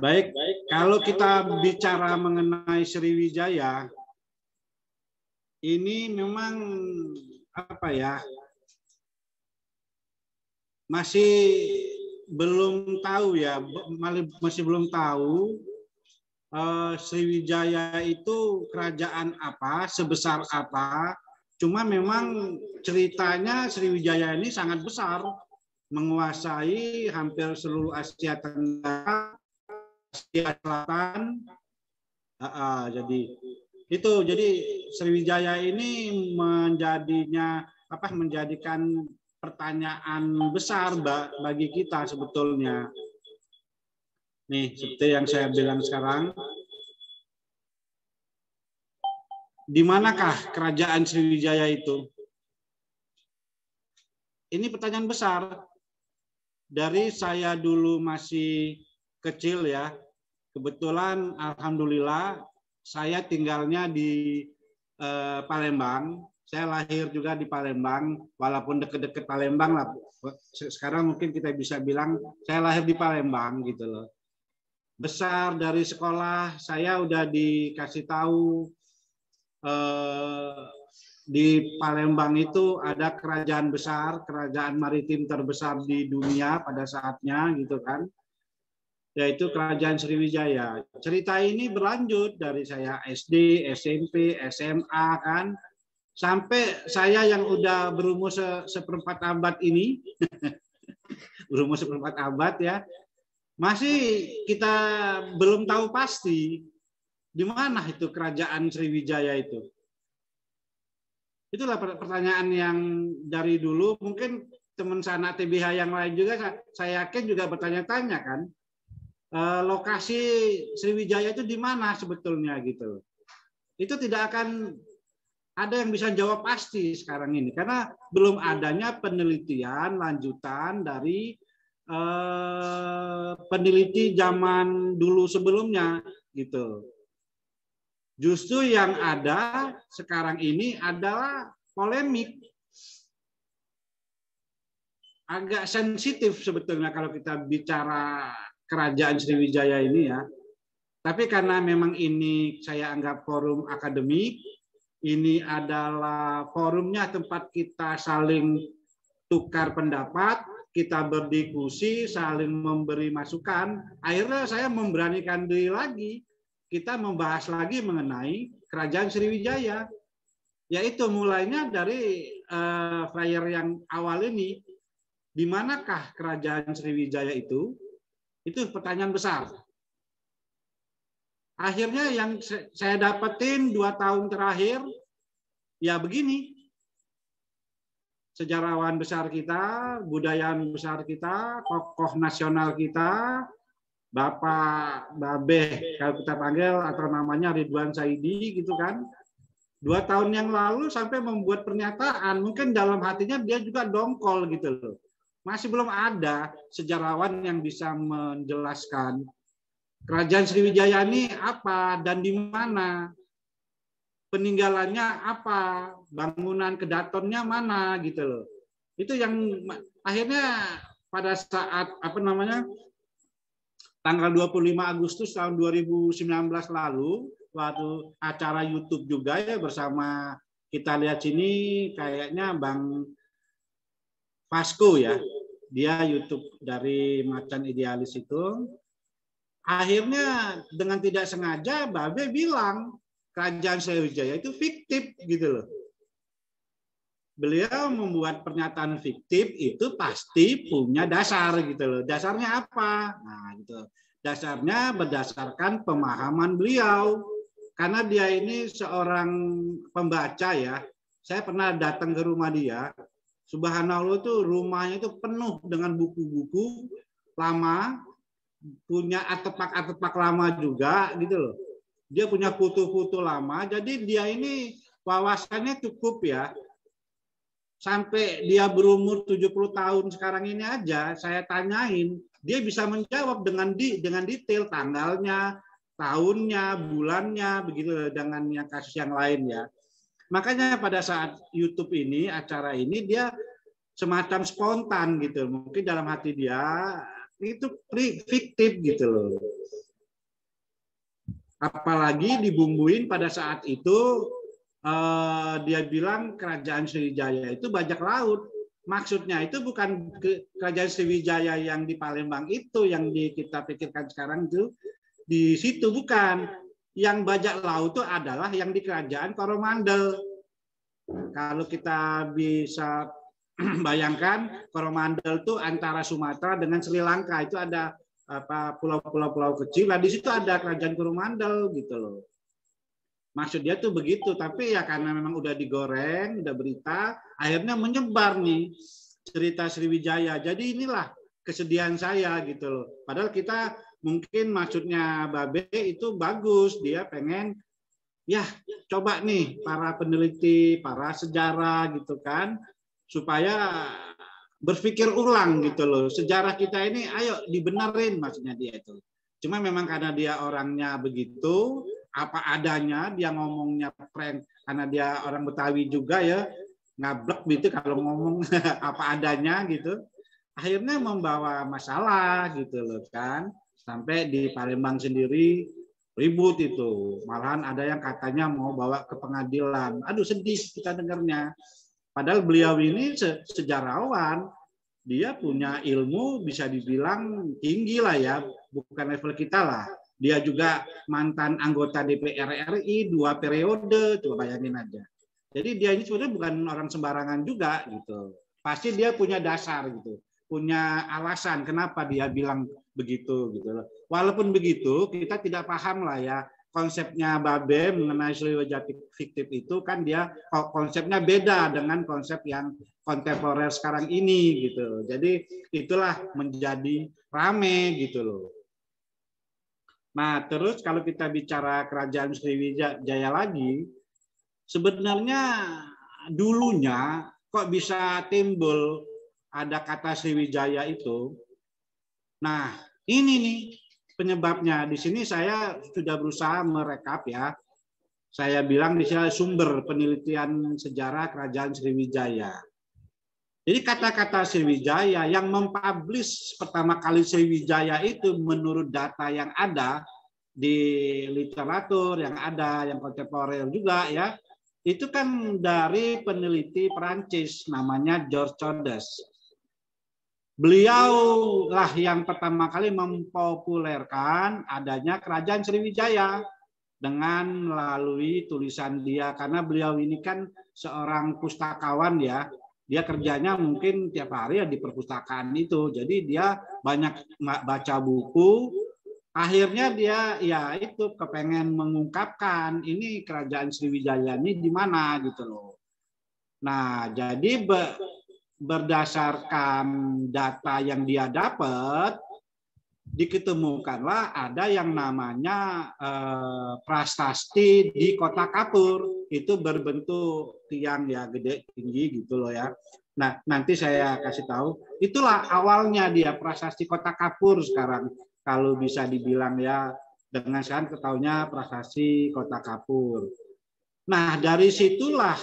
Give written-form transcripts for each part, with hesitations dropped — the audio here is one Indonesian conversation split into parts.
Baik, kalau kita bicara mengenai Sriwijaya, ini memang apa ya, masih belum tahu ya, masih belum tahu Sriwijaya itu kerajaan apa, sebesar apa. Cuma memang ceritanya Sriwijaya ini sangat besar, menguasai hampir seluruh Asia Tenggara, Asia Selatan. Jadi Sriwijaya ini menjadikan pertanyaan besar bagi kita sebetulnya. Nih, seperti yang saya bilang sekarang, di manakah kerajaan Sriwijaya itu? Ini pertanyaan besar. Dari saya dulu masih kecil ya, kebetulan alhamdulillah saya tinggalnya di Palembang. Saya lahir juga di Palembang, walaupun deket-deket Palembang lah. Sekarang mungkin kita bisa bilang saya lahir di Palembang gitu loh. Besar dari sekolah saya udah dikasih tahu di Palembang itu ada kerajaan besar, kerajaan maritim terbesar di dunia pada saatnya gitu kan, yaitu Kerajaan Sriwijaya. Cerita ini berlanjut dari saya SD, SMP, SMA kan, sampai saya yang udah berumur seperempat abad ini, berumur seperempat abad ya, masih kita belum tahu pasti di mana itu Kerajaan Sriwijaya itu. Itulah pertanyaan yang dari dulu, mungkin teman sanak TBH yang lain juga, saya yakin juga bertanya-tanya kan, lokasi Sriwijaya itu di mana sebetulnya gitu. Itu tidak akan ada yang bisa jawab pasti sekarang ini, karena belum adanya penelitian lanjutan dari peneliti zaman dulu sebelumnya gitu. Justru yang ada sekarang ini adalah polemik. Agak sensitif sebetulnya kalau kita bicara Kerajaan Sriwijaya ini ya. Tapi karena memang ini saya anggap forum akademik, ini adalah forumnya tempat kita saling tukar pendapat, kita berdiskusi, saling memberi masukan. Akhirnya saya memberanikan diri lagi. Kita membahas lagi mengenai Kerajaan Sriwijaya, yaitu mulainya dari flyer yang awal ini, di manakah Kerajaan Sriwijaya itu? Itu pertanyaan besar. Akhirnya yang saya dapetin 2 tahun terakhir, ya begini, sejarawan besar kita, budayaan besar kita, tokoh nasional kita, Bapak Babeh kalau kita panggil atau namanya Ridwan Saidi gitu kan, 2 tahun yang lalu sampai membuat pernyataan, mungkin dalam hatinya dia juga dongkol gitu loh. Masih belum ada sejarawan yang bisa menjelaskan Kerajaan Sriwijaya ini apa dan di mana, peninggalannya apa, bangunan kedatonnya mana gitu loh. Itu yang akhirnya pada saat tanggal 25 Agustus tahun 2019 lalu, waktu acara YouTube juga ya bersama, kita lihat sini kayaknya Bang Vasco ya, dia YouTube dari Macan Idealis itu. Akhirnya dengan tidak sengaja Babe bilang Kerajaan Sriwijaya itu fiktif gitu loh. Beliau membuat pernyataan fiktif itu pasti punya dasar gitu loh. Dasarnya apa? Nah, gitu. Dasarnya berdasarkan pemahaman beliau. Karena dia ini seorang pembaca ya. Saya pernah datang ke rumah dia. Subhanallah tuh rumahnya itu penuh dengan buku-buku lama, punya artefak-artefak lama juga gitu loh. Dia punya foto-foto lama. Jadi dia ini wawasannya cukup ya. Sampai dia berumur 70 tahun sekarang ini aja, saya tanyain, dia bisa menjawab dengan detail tanggalnya, tahunnya, bulannya, begitu dengan yang kasus yang lain ya. Makanya pada saat YouTube ini, acara ini dia semacam spontan gitu. Mungkin dalam hati dia itu fiktif gitu loh. Apalagi dibumbuin pada saat itu dia bilang kerajaan Sriwijaya itu bajak laut. Maksudnya itu bukan kerajaan Sriwijaya yang di Palembang itu yang kita pikirkan sekarang itu di situ, bukan. Yang bajak laut itu adalah yang di kerajaan Coromandel. Kalau kita bisa bayangkan, Coromandel itu antara Sumatera dengan Sri Lanka, itu ada pulau-pulau kecil. Nah di situ ada kerajaan Coromandel gitu loh. Maksud dia tuh begitu, tapi ya karena memang udah digoreng, udah berita, akhirnya menyebar nih cerita Sriwijaya. Jadi inilah kesedihan saya gitu loh. Padahal kita mungkin maksudnya Babe itu bagus, dia pengen ya coba nih para peneliti, para sejarah gitu kan, supaya berpikir ulang gitu loh. Sejarah kita ini ayo dibenerin maksudnya dia itu. Cuma memang karena dia orangnya begitu, apa adanya, dia ngomongnya prank karena dia orang Betawi juga ya, ngablek gitu kalau ngomong apa adanya gitu. Akhirnya membawa masalah gitu loh kan. Sampai di Palembang sendiri ribut itu. Malahan ada yang katanya mau bawa ke pengadilan. Aduh sedih kita dengarnya. Padahal beliau ini sejarawan, dia punya ilmu bisa dibilang tinggi lah ya, bukan level kita lah. Dia juga mantan anggota DPR RI 2 periode, coba bayangin aja. Jadi dia ini sebenarnya bukan orang sembarangan juga gitu. Pasti dia punya dasar gitu, punya alasan kenapa dia bilang begitu gitu loh. Walaupun begitu kita tidak paham lah ya konsepnya Babe mengenai Sriwijaya fiktif itu, kan dia konsepnya beda dengan konsep yang kontemporer sekarang ini gitu. Jadi itulah menjadi rame gitu loh. Nah, terus kalau kita bicara kerajaan Sriwijaya lagi, sebenarnya dulunya kok bisa timbul ada kata Sriwijaya itu. Nah, ini nih penyebabnya. Di sini saya sudah berusaha merekap ya. Saya bilang di sini sumber penelitian sejarah kerajaan Sriwijaya. Jadi kata-kata Sriwijaya yang mempublish pertama kali Sriwijaya itu menurut data yang ada di literatur yang ada, yang kontemporer juga ya, itu kan dari peneliti Perancis namanya George Codes. Beliau lah yang pertama kali mempopulerkan adanya kerajaan Sriwijaya dengan melalui tulisan dia, karena beliau ini kan seorang pustakawan ya. Dia kerjanya mungkin tiap hari ya di perpustakaan itu. Jadi dia banyak baca buku. Akhirnya dia ya itu kepengen mengungkapkan ini kerajaan Sriwijaya ini di mana gitu loh. Nah, jadi berdasarkan data yang dia dapat, diketemukanlah ada yang namanya prasasti di Kota Kapur. Itu berbentuk tiang ya, gede tinggi gitu loh ya. Nah, nanti saya kasih tahu. Itulah awalnya dia prasasti Kota Kapur sekarang. Kalau bisa dibilang ya, dengan sekarang ketahuinya prasasti Kota Kapur. Nah, dari situlah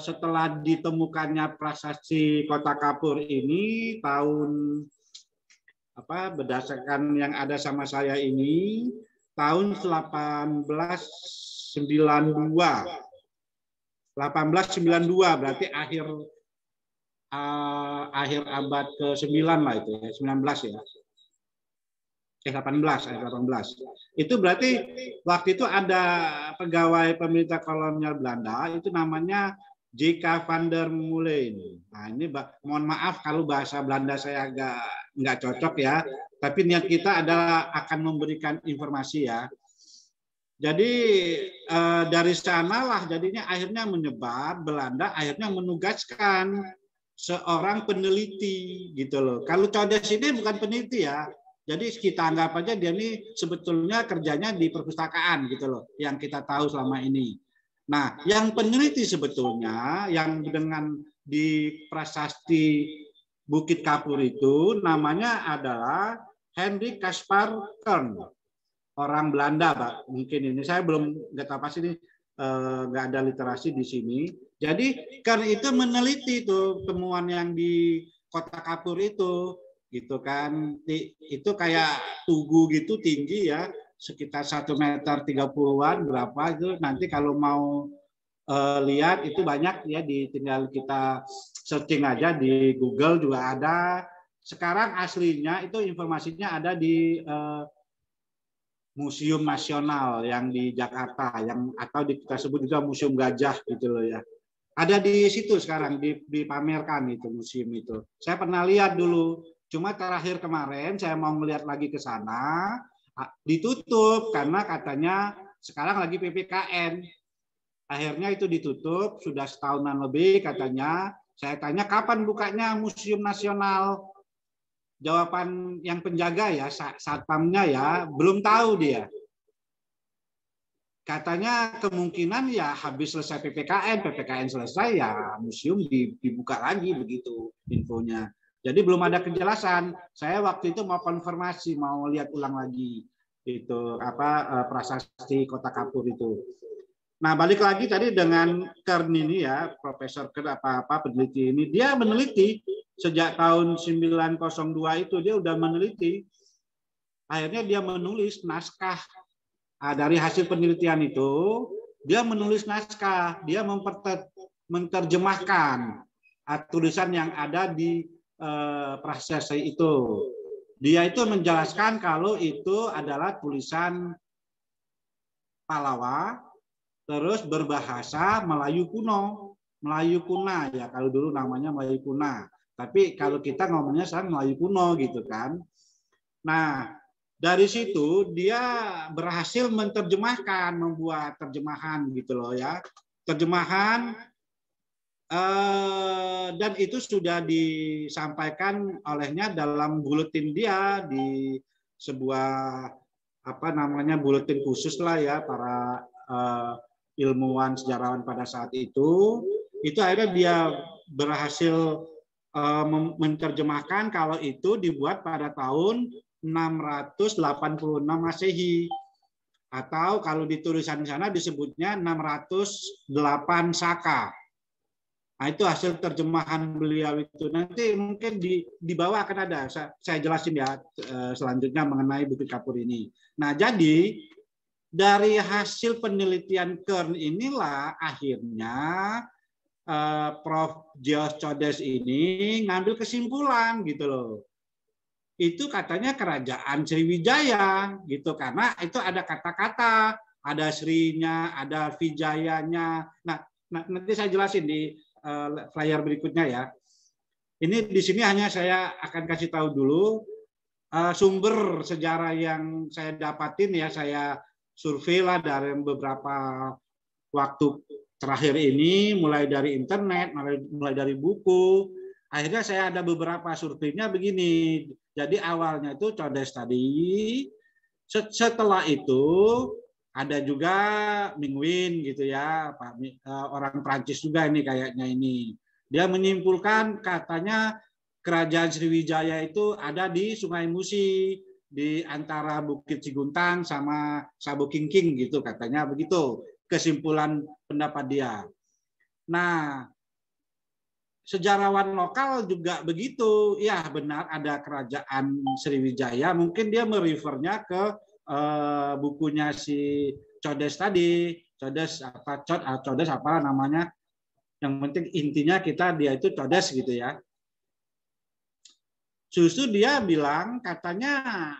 setelah ditemukannya prasasti Kota Kapur ini tahun berdasarkan yang ada sama saya ini tahun 1892 berarti akhir abad ke-9 lah itu ya, 19 ya. 18. Itu berarti waktu itu ada pegawai pemerintah kolonial Belanda itu namanya J.K. van der Meulen. Nah, ini mohon maaf kalau bahasa Belanda saya agak nggak cocok ya, tapi niat kita adalah akan memberikan informasi ya. Jadi dari sanalah jadinya akhirnya menyebar, Belanda akhirnya menugaskan seorang peneliti gitu loh. Kalau Codes ini bukan peneliti ya. Jadi kita anggap aja dia ini sebetulnya kerjanya di perpustakaan gitu loh, yang kita tahu selama ini. Nah, yang peneliti sebetulnya yang dengan di prasasti Bukit Kapur itu namanya adalah Hendrik Caspar Kern, orang Belanda, Pak. Mungkin ini saya belum nggak tahu pasti ini nggak ada literasi di sini. Jadi Kern itu meneliti itu temuan yang di Kota Kapur itu. Gitu kan, itu kayak tugu gitu tinggi ya, sekitar 1,30 m berapa itu, nanti kalau mau lihat itu banyak ya, tinggal kita searching aja di Google juga ada. Sekarang aslinya itu informasinya ada di Museum Nasional yang di Jakarta, yang atau kita sebut juga Museum Gajah gitu loh ya. Ada di situ sekarang, dipamerkan itu museum itu. Saya pernah lihat dulu, cuma terakhir kemarin saya mau melihat lagi ke sana, ditutup karena katanya sekarang lagi PPKM. Akhirnya itu ditutup, sudah setahunan lebih katanya. Saya tanya kapan bukanya Museum Nasional? Jawaban yang penjaga ya, satpamnya ya, belum tahu dia. Katanya kemungkinan ya habis selesai PPKN selesai ya museum dibuka lagi, begitu infonya. Jadi belum ada kejelasan. Saya waktu itu mau konfirmasi, mau lihat ulang lagi itu prasasti Kota Kapur itu. Nah, balik lagi tadi dengan Kern ini ya, Profesor Kern peneliti ini, dia meneliti sejak tahun 902 itu dia udah meneliti. Akhirnya dia menulis naskah. Dari hasil penelitian itu, dia menulis naskah, dia menerjemahkan tulisan yang ada di prasasti itu. Dia itu menjelaskan kalau itu adalah tulisan Palawa, terus berbahasa Melayu kuno, Melayu kuna ya, kalau dulu namanya Melayu kuna. Tapi kalau kita ngomongnya sekarang Melayu kuno gitu kan. Nah, dari situ dia berhasil menerjemahkan, membuat terjemahan gitu loh ya. Terjemahan dan itu sudah disampaikan olehnya dalam buletin dia di sebuah buletin khusus lah ya, para ilmuwan sejarawan pada saat itu akhirnya dia berhasil menerjemahkan kalau itu dibuat pada tahun 686 Masehi, atau kalau di tulisan sana disebutnya 608 Saka. Nah, itu hasil terjemahan beliau itu. Nanti mungkin di bawah akan ada, saya jelasin ya selanjutnya mengenai Bukit Kapur ini. Nah, jadi dari hasil penelitian Kern inilah akhirnya Prof. George Codes ini ngambil kesimpulan gitu loh. Itu katanya kerajaan Sriwijaya gitu, karena itu ada kata-kata, ada Srinya, ada Vijayanya. Nah, nanti saya jelasin di flyer berikutnya ya. Ini di sini hanya saya akan kasih tahu dulu sumber sejarah yang saya dapatin ya, saya survei lah dari beberapa waktu terakhir ini, mulai dari internet, mulai dari buku. Akhirnya saya ada beberapa surveinya begini. Jadi awalnya itu Codes tadi, setelah itu ada juga Mingwin gitu ya, orang Prancis juga ini kayaknya ini. Dia menyimpulkan katanya kerajaan Sriwijaya itu ada di Sungai Musi, di antara Bukit Siguntang sama Sabukingking gitu katanya, begitu kesimpulan pendapat dia. Nah, sejarawan lokal juga begitu, ya benar ada kerajaan Sriwijaya, mungkin dia merefernya ke bukunya si Codes tadi, Codes apa namanya, yang penting intinya dia itu Codes gitu ya. Justru dia bilang katanya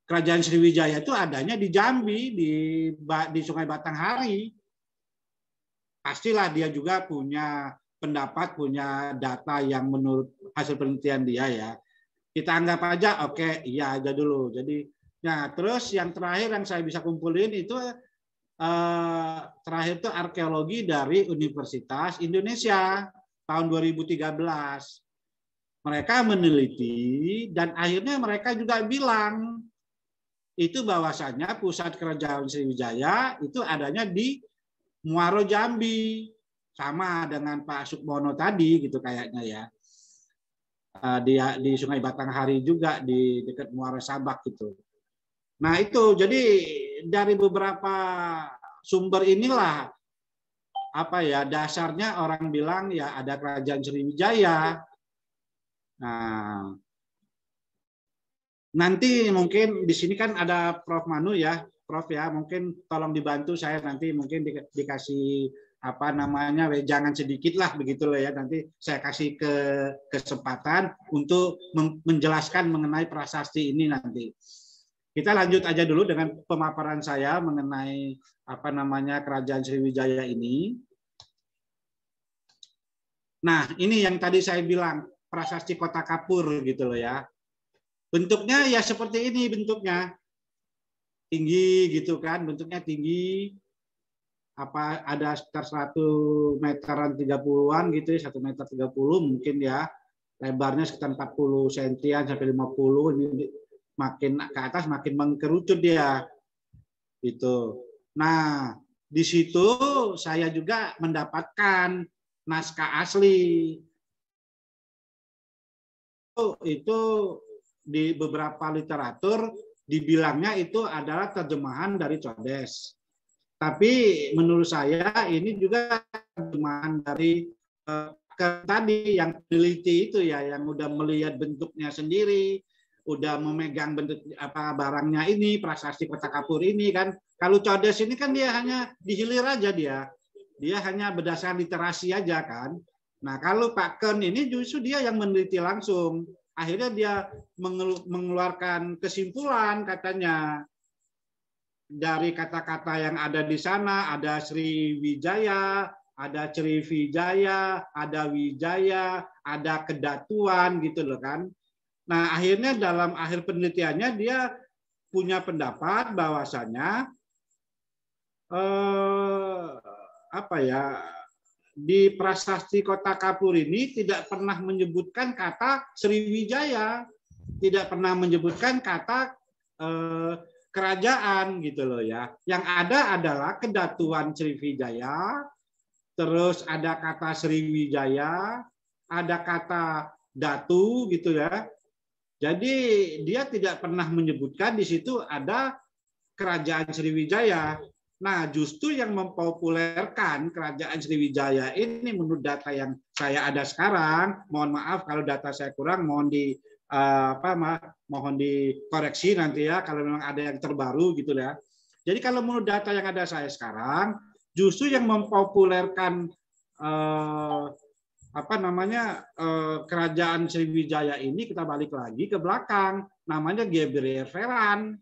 kerajaan Sriwijaya itu adanya di Jambi, di Sungai Batanghari. Pastilah dia juga punya pendapat, punya data yang menurut hasil penelitian dia ya. Kita anggap aja oke, iya aja dulu. Jadi, nah terus yang terakhir yang saya bisa kumpulin itu terakhir itu arkeologi dari Universitas Indonesia tahun 2013. Mereka meneliti dan akhirnya mereka juga bilang itu bahwasanya pusat kerajaan Sriwijaya itu adanya di Muaro Jambi, sama dengan Pak Sukmono tadi gitu kayaknya ya. Di Sungai Batanghari juga di dekat Muara Sabak gitu. Nah itu jadi dari beberapa sumber inilah dasarnya orang bilang ya ada kerajaan Sriwijaya. Nanti mungkin di sini kan ada Prof. Manu ya, Prof ya, mungkin tolong dibantu saya nanti mungkin dikasih apa namanya wejangan sedikit lah begitu loh ya. Nanti saya kasih kesempatan untuk menjelaskan mengenai prasasti ini nanti. Kita lanjut aja dulu dengan pemaparan saya mengenai apa namanya Kerajaan Sriwijaya ini. Nah, ini yang tadi saya bilang prasasti Kota Kapur gitu loh ya. Bentuknya ya seperti ini bentuknya. Tinggi gitu kan, bentuknya tinggi. Apa ada sekitar 1 meteran 30-an gitu ya, 1 meter 30 mungkin ya. Lebarnya sekitar 40 sentian sampai 50. Ini makin ke atas makin mengkerucut dia. Gitu. Nah, di situ saya juga mendapatkan naskah asli. Itu di beberapa literatur dibilangnya itu adalah terjemahan dari Codes. Tapi menurut saya ini juga terjemahan dari tadi yang teliti itu ya, yang udah melihat bentuknya sendiri, udah memegang bentuk apa barangnya ini, prasasti Kota Kapur ini kan. Kalau Codes ini kan dia hanya dihilir aja dia hanya berdasarkan literasi aja kan. Nah kalau Pak Ken ini justru dia yang meneliti langsung. Akhirnya dia mengeluarkan kesimpulan katanya dari kata-kata yang ada di sana, ada Sriwijaya, ada Sriwijaya, ada Wijaya, ada Kedatuan gitu loh kan. Nah akhirnya dalam akhir penelitiannya dia punya pendapat bahwasanya apa ya, di prasasti Kota Kapur ini tidak pernah menyebutkan kata Sriwijaya, tidak pernah menyebutkan kata kerajaan gitu loh ya. Yang ada adalah Kedatuan Sriwijaya, terus ada kata Sriwijaya, ada kata Datu gitu ya. Jadi dia tidak pernah menyebutkan di situ ada Kerajaan Sriwijaya. Nah, justru yang mempopulerkan Kerajaan Sriwijaya ini menurut data yang saya ada sekarang, mohon maaf kalau data saya kurang, mohon dikoreksi nanti ya kalau memang ada yang terbaru gitu ya. Jadi kalau menurut data yang ada saya sekarang, justru yang mempopulerkan Kerajaan Sriwijaya ini, kita balik lagi ke belakang, namanya Gabriel Ferrand,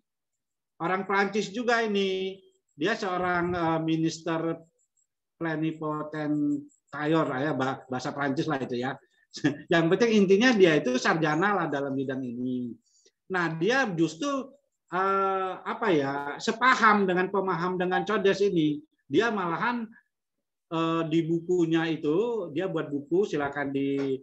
orang Prancis juga ini. Dia seorang minister plenipotentiaire ya, bahasa Prancis lah itu ya. Yang penting intinya dia itu sarjana lah dalam bidang ini. Nah, dia justru sepaham dengan pemaham dengan Codes ini. Dia malahan di bukunya itu, dia buat buku, silakan di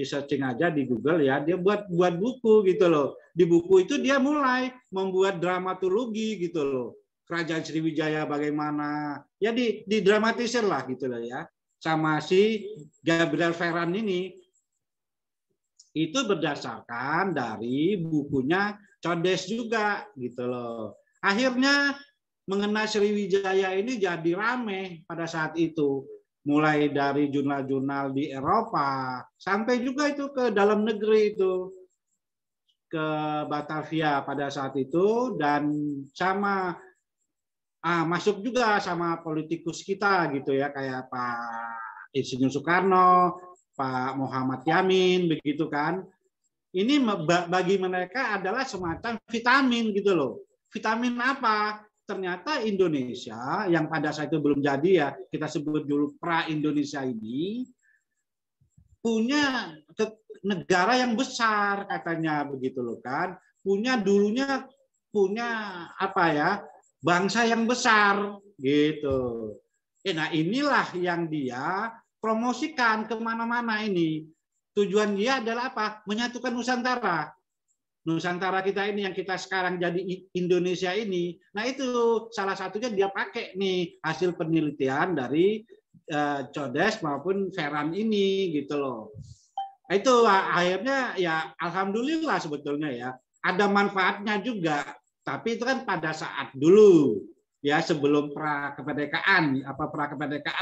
searching aja di Google ya. Dia buat buku gitu loh. Di buku itu dia mulai membuat dramaturgi gitu loh. Kerajaan Sriwijaya bagaimana, ya didramatisir lah gitu loh ya, sama si Gabriel Ferrand ini. Itu berdasarkan dari bukunya Codes juga gitu loh. Akhirnya mengenai Sriwijaya ini jadi rame pada saat itu, mulai dari jurnal-jurnal di Eropa sampai juga itu ke dalam negeri itu, ke Batavia pada saat itu, dan sama masuk juga sama politikus kita gitu ya, kayak Pak Insinyur Soekarno, Pak Muhammad Yamin begitu kan. Ini bagi mereka adalah semacam vitamin gitu loh. Vitamin apa? Ternyata Indonesia yang pada saat itu belum jadi ya, kita sebut dulu pra-Indonesia ini, punya negara yang besar katanya begitu loh kan. Dulunya punya bangsa yang besar gitu. Nah inilah yang dia promosikan kemana-mana ini. Tujuan dia adalah apa? Menyatukan Nusantara. Nusantara kita ini yang kita sekarang jadi Indonesia ini. Nah itu salah satunya dia pakai nih hasil penelitian dari Codes maupun Ferrand ini gitu loh. Itu akhirnya ya alhamdulillah sebetulnya ya. Ada manfaatnya juga. Tapi itu kan pada saat dulu ya, sebelum pra kemerdekaan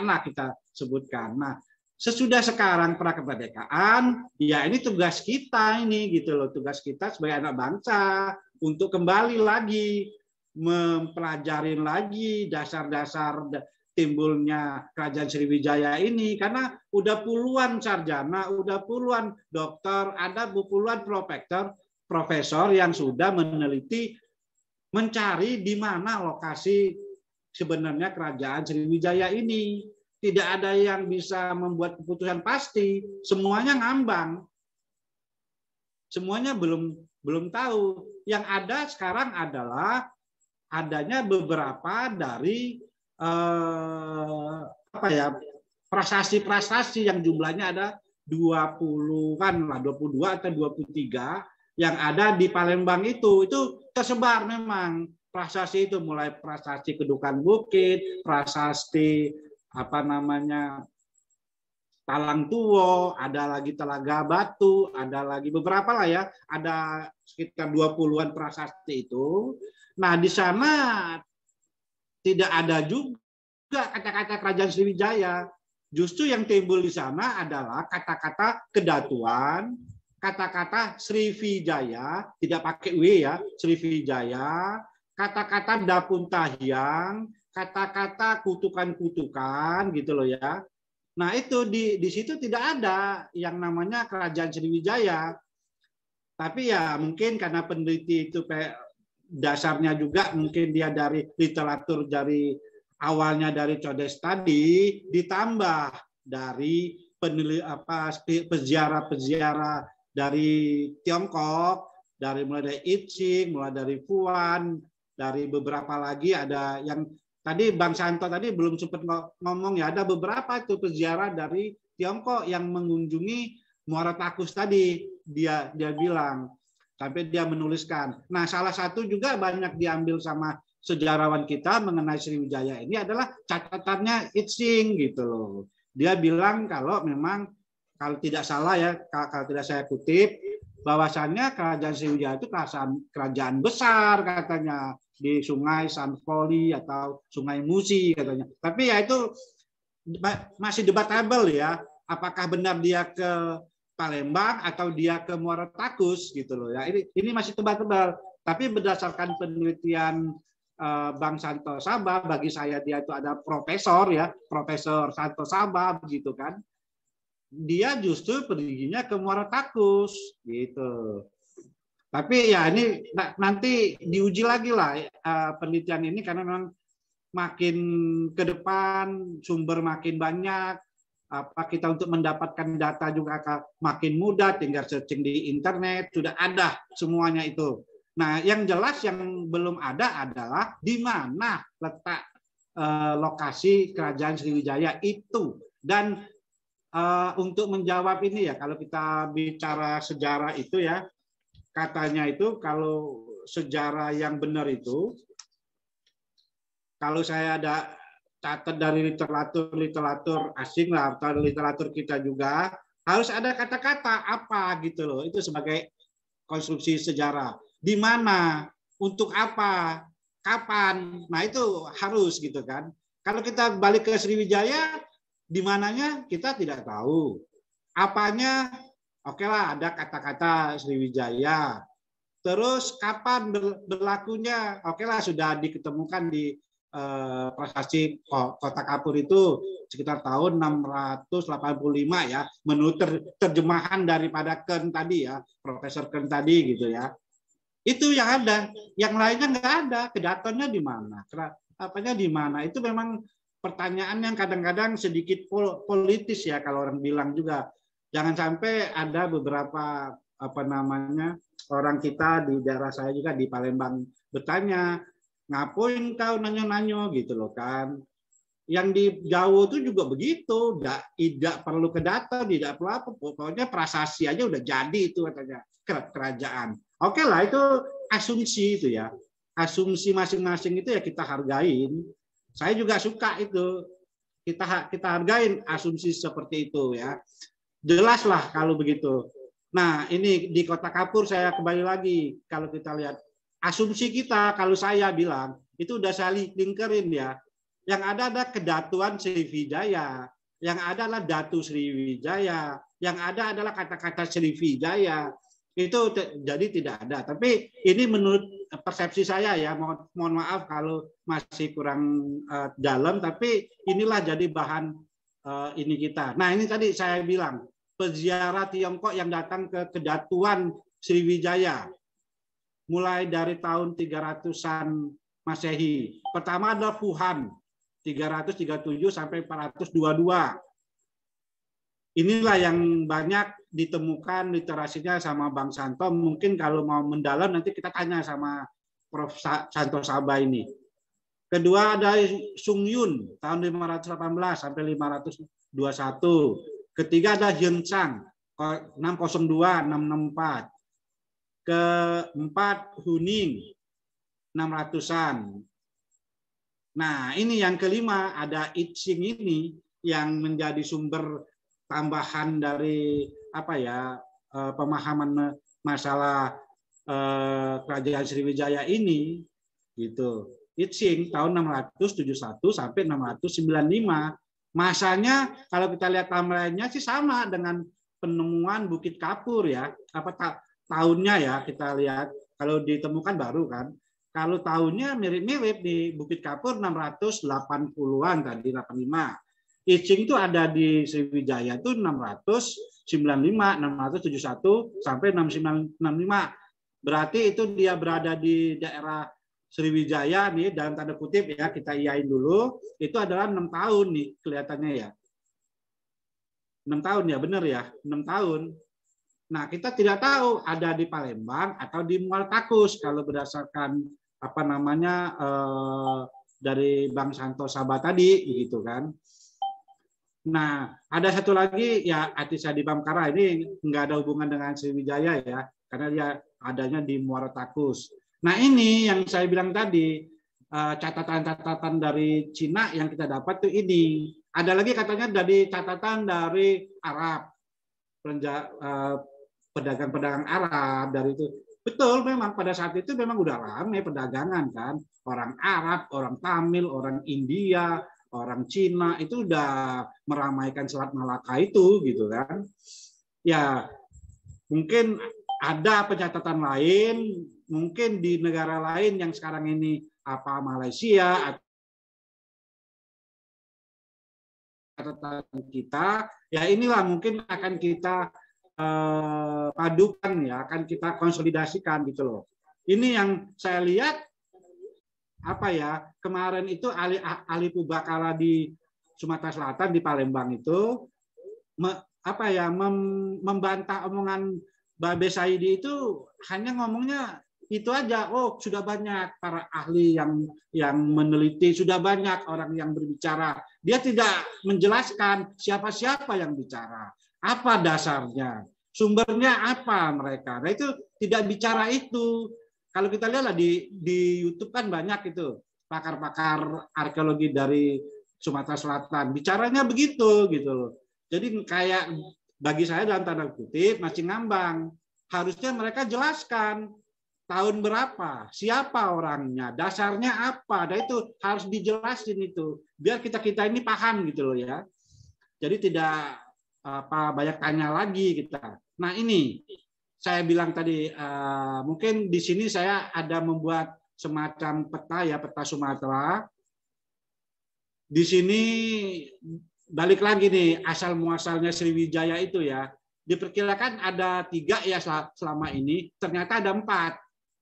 lah kita sebutkan. Nah, Sesudah sekarang prakemerdekaan, ya ini tugas kita ini gitu loh, tugas kita sebagai anak bangsa untuk kembali lagi mempelajari lagi dasar-dasar timbulnya Kerajaan Sriwijaya ini, karena udah puluhan sarjana, udah puluhan dokter, ada puluhan profesor yang sudah meneliti mencari di mana lokasi sebenarnya Kerajaan Sriwijaya ini. Tidak ada yang bisa membuat keputusan pasti, semuanya ngambang. Semuanya belum tahu. Yang ada sekarang adalah adanya beberapa dari prasasti-prasasti yang jumlahnya ada 20-an lah, 22 atau 23 yang ada di Palembang itu tersebar memang prasasti itu, mulai prasasti Kedukan Bukit, prasasti Talang Tuwo, ada lagi Telaga Batu, ada lagi beberapa lah ya, ada sekitar 20-an prasasti itu. Nah, di sana tidak ada juga kata-kata Kerajaan Sriwijaya. Justru yang timbul di sana adalah kata-kata kedatuan, kata-kata Sriwijaya, tidak pakai W ya, Sriwijaya, kata-kata Dapuntahyang, kata-kata kutukan-kutukan gitu loh ya. Nah, itu di situ tidak ada yang namanya Kerajaan Sriwijaya. Tapi ya mungkin karena peneliti itu dasarnya juga mungkin dia dari literatur dari awalnya dari Codes tadi, ditambah dari peziarah-peziarah dari Tiongkok, mulai dari I Ching, mulai dari Fuan, dari beberapa lagi ada yang tadi Bang Santo tadi belum sempat ngomong ya, ada beberapa itu peziarah dari Tiongkok yang mengunjungi Muara Takus tadi, dia bilang, sampai dia menuliskan. Nah, salah satu juga banyak diambil sama sejarawan kita mengenai Sriwijaya ini adalah catatannya I Ching gitu loh. Dia bilang kalau memang, kalau tidak salah ya, kalau tidak saya kutip, bahwasannya Kerajaan Sriwijaya itu kerajaan besar katanya, di Sungai Sanpoli atau Sungai Musi katanya. Tapi ya itu masih debatable ya, apakah benar dia ke Palembang atau dia ke Muara Takus gitu loh ya. Ini masih tebal-tebal. Tapi berdasarkan penelitian Bang Santo Sabah, bagi saya dia itu ada profesor ya, Profesor Santo Sabah begitu kan. Dia justru perginya ke Muara Takus gitu. Tapi ya ini nanti diuji lagi lah penelitian ini, karena memang makin ke depan sumber makin banyak, kita untuk mendapatkan data juga makin mudah, tinggal searching di internet sudah ada semuanya itu. Nah, yang jelas yang belum ada adalah di mana letak lokasi Kerajaan Sriwijaya itu. Dan untuk menjawab ini ya, kalau kita bicara sejarah itu ya, katanya itu kalau sejarah yang benar itu, kalau saya ada catat dari literatur asing lah, atau literatur kita juga, harus ada kata-kata apa gitu loh, itu sebagai konstruksi sejarah. Di mana, untuk apa, kapan, nah itu harus gitu kan. Kalau kita balik ke Sriwijaya, di mananya kita tidak tahu. Apanya, oke lah ada kata-kata Sriwijaya. Terus kapan berlakunya? Oke lah sudah diketemukan di prasasti Kota Kapur itu sekitar tahun 685 ya, menurut terjemahan daripada Kern tadi ya, Profesor Kern tadi gitu ya. Itu yang ada, yang lainnya nggak ada. Kedatuannya di mana? Apanya di mana? Itu memang pertanyaan yang kadang-kadang sedikit politis ya, kalau orang bilang juga. Jangan sampai ada beberapa orang kita di daerah saya juga di Palembang bertanya, ngapain kau nanya-nanya gitu loh kan. Yang di Jawa itu juga begitu, tidak perlu ke data, tidak perlu apa, pokoknya prasasti aja udah jadi itu katanya kerajaan. Oke lah, itu asumsi itu ya. Asumsi masing-masing itu ya kita hargain. Saya juga suka itu. Kita hargain asumsi seperti itu ya. Jelaslah kalau begitu. Nah, ini di Kota Kapur saya kembali lagi, kalau kita lihat asumsi kita, kalau saya bilang itu udah saya lingkerin ya. Yang ada kedatuan Sriwijaya. Yang ada adalah Datu Sriwijaya, yang ada adalah kata-kata Sriwijaya. Itu jadi tidak ada. Tapi ini menurut persepsi saya ya, mohon maaf kalau masih kurang dalam, tapi inilah jadi bahan ini kita. Nah, ini tadi saya bilang peziarah Tiongkok yang datang ke Kedatuan Sriwijaya mulai dari tahun 300-an Masehi. Pertama adalah Fuhan 337 sampai 422. Inilah yang banyak ditemukan literasinya sama Bang Santo. Mungkin kalau mau mendalam nanti kita tanya sama Prof. Santo Sabah ini. Kedua ada Sung Yun tahun 518 sampai 521. Ketiga ada Hyun Chang 602 664. Keempat Huning 600-an. Nah, ini yang kelima ada I Ching ini yang menjadi sumber tambahan dari apa ya pemahaman masalah kerajaan Sriwijaya ini gitu. I Ching tahun 671 sampai 695. Masanya kalau kita lihat timeline-nya sih sama dengan penemuan Bukit Kapur ya. Apa tahunnya ya kita lihat, kalau ditemukan baru kan. Kalau tahunnya mirip-mirip di Bukit Kapur 680-an tadi 85. I Ching itu ada di Sriwijaya itu 695, 671 sampai 695. Berarti itu dia berada di daerah Sriwijaya nih dalam tanda kutip ya, kita iyain dulu. Itu adalah 6 tahun nih kelihatannya ya. 6 tahun ya, benar ya, 6 tahun. Nah, kita tidak tahu ada di Palembang atau di Muara Takus kalau berdasarkan apa namanya dari Bang Santo Sabah tadi begitu kan. Nah, ada satu lagi ya Atisa di Bamkara ini nggak ada hubungan dengan Sriwijaya ya, karena dia adanya di Muara Takus. Nah, ini yang saya bilang tadi catatan-catatan dari Cina yang kita dapat tuh ini. Ada lagi katanya dari catatan dari Arab, pedagang-pedagang Arab dari itu. Betul, memang pada saat itu memang udah ramai perdagangan kan. Orang Arab, orang Tamil, orang India, orang Cina itu udah meramaikan Selat Malaka itu gitu kan. Ya, mungkin ada pencatatan lain, mungkin di negara lain yang sekarang ini apa Malaysia catatan kita, ya inilah mungkin akan kita padukan ya, akan kita konsolidasikan gitu loh. Ini yang saya lihat apa ya, kemarin itu ahli Pubakala di Sumatera Selatan di Palembang itu apa ya membantah omongan Babe Saidi itu, hanya ngomongnya itu aja. Oh, sudah banyak para ahli yang meneliti, sudah banyak orang yang berbicara. Dia tidak menjelaskan siapa-siapa yang bicara. Apa dasarnya? Sumbernya apa mereka? Nah, itu tidak bicara itu. Kalau kita lihat di YouTube kan banyak itu pakar-pakar arkeologi dari Sumatera Selatan. Bicaranya begitu gitu loh. Jadi kayak bagi saya dalam tanda kutip masih ngambang. Harusnya mereka jelaskan tahun berapa, siapa orangnya, dasarnya apa. Nah, itu harus dijelasin itu. Biar kita ini paham gitu loh ya. Jadi tidak banyak tanya lagi kita. Nah, ini saya bilang tadi mungkin di sini saya ada membuat semacam peta ya, peta Sumatera. Di sini balik lagi nih asal muasalnya Sriwijaya itu ya. Diperkirakan ada 3 ya selama ini, ternyata ada 4.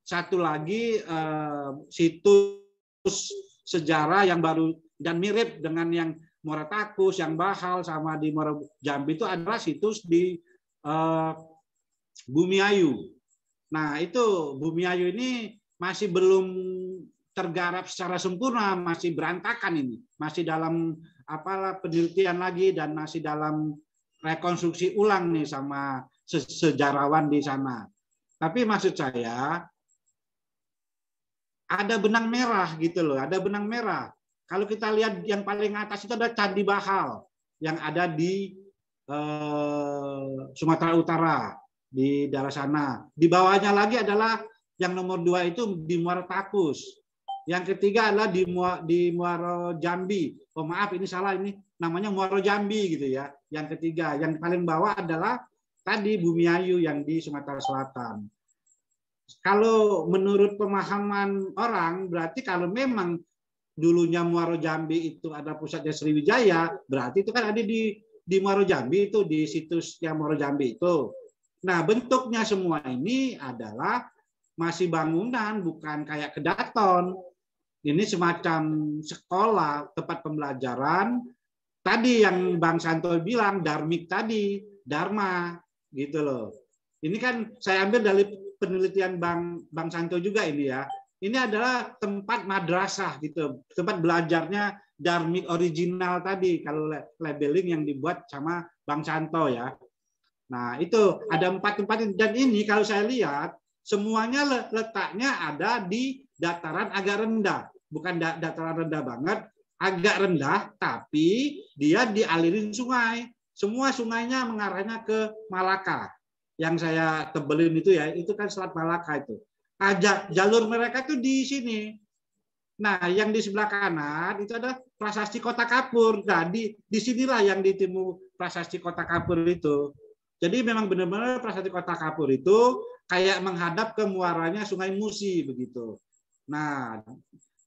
Satu lagi situs sejarah yang baru dan mirip dengan yang Muara Takus, yang Bahal, sama di Muara Jambi itu adalah situs di Bumiayu. Nah, itu Bumiayu ini masih belum tergarap secara sempurna, masih berantakan ini, masih dalam penelitian lagi dan masih dalam rekonstruksi ulang nih sama sejarawan di sana. Tapi maksud saya ada benang merah gitu loh, ada benang merah. Kalau kita lihat yang paling atas itu ada Candi Bahal yang ada di Sumatera Utara di daerah sana. Di bawahnya lagi adalah yang nomor 2 itu di Muara Takus. Yang ketiga adalah di Muara Jambi. oh maaf ini salah, ini namanya Muaro Jambi gitu ya. Yang ketiga, yang paling bawah adalah tadi Bumiayu yang di Sumatera Selatan. Kalau menurut pemahaman orang, berarti kalau memang dulunya Muaro Jambi itu ada pusatnya Sriwijaya, berarti itu kan ada di Muaro Jambi itu, di situsnya Muaro Jambi itu. Nah, bentuknya semua ini adalah masih bangunan, bukan kayak kedaton. Ini semacam sekolah, tempat pembelajaran. Tadi yang Bang Santo bilang, Darmik tadi, Dharma, gitu loh. Ini kan saya ambil dari penelitian Bang Santo juga ini ya. Ini adalah tempat madrasah gitu, tempat belajarnya Darmik original tadi, kalau labeling yang dibuat sama Bang Santo ya. Nah, itu ada 4 tempat, dan ini kalau saya lihat semuanya letaknya ada di dataran agak rendah, bukan dataran rendah banget, agak rendah, tapi dia dialirin sungai. Semua sungainya mengarahnya ke Malaka. Yang saya tebelin itu ya, itu kan Selat Malaka itu. Jalur mereka tuh di sini. Nah, yang di sebelah kanan itu ada Prasasti Kota Kapur. Nah, di sinilah yang di timur Prasasti Kota Kapur itu. Jadi memang benar-benar Prasasti Kota Kapur itu kayak menghadap ke muaranya Sungai Musi begitu. Nah,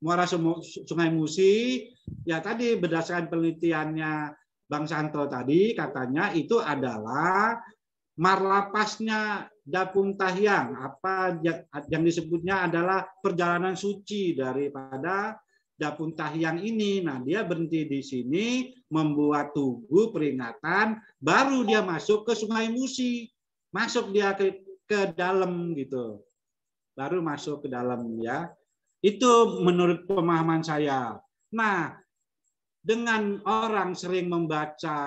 muara Sungai Musi ya tadi berdasarkan penelitiannya Bang Santo tadi katanya itu adalah marlapasnya Dapung Tahyang, apa yang disebutnya adalah perjalanan suci daripada Dapung Tahyang ini. Nah, dia berhenti di sini membuat tugu peringatan, baru dia masuk ke Sungai Musi. Masuk dia ke dalam gitu. Baru masuk ke dalam ya. Itu menurut pemahaman saya. Nah, dengan orang sering membaca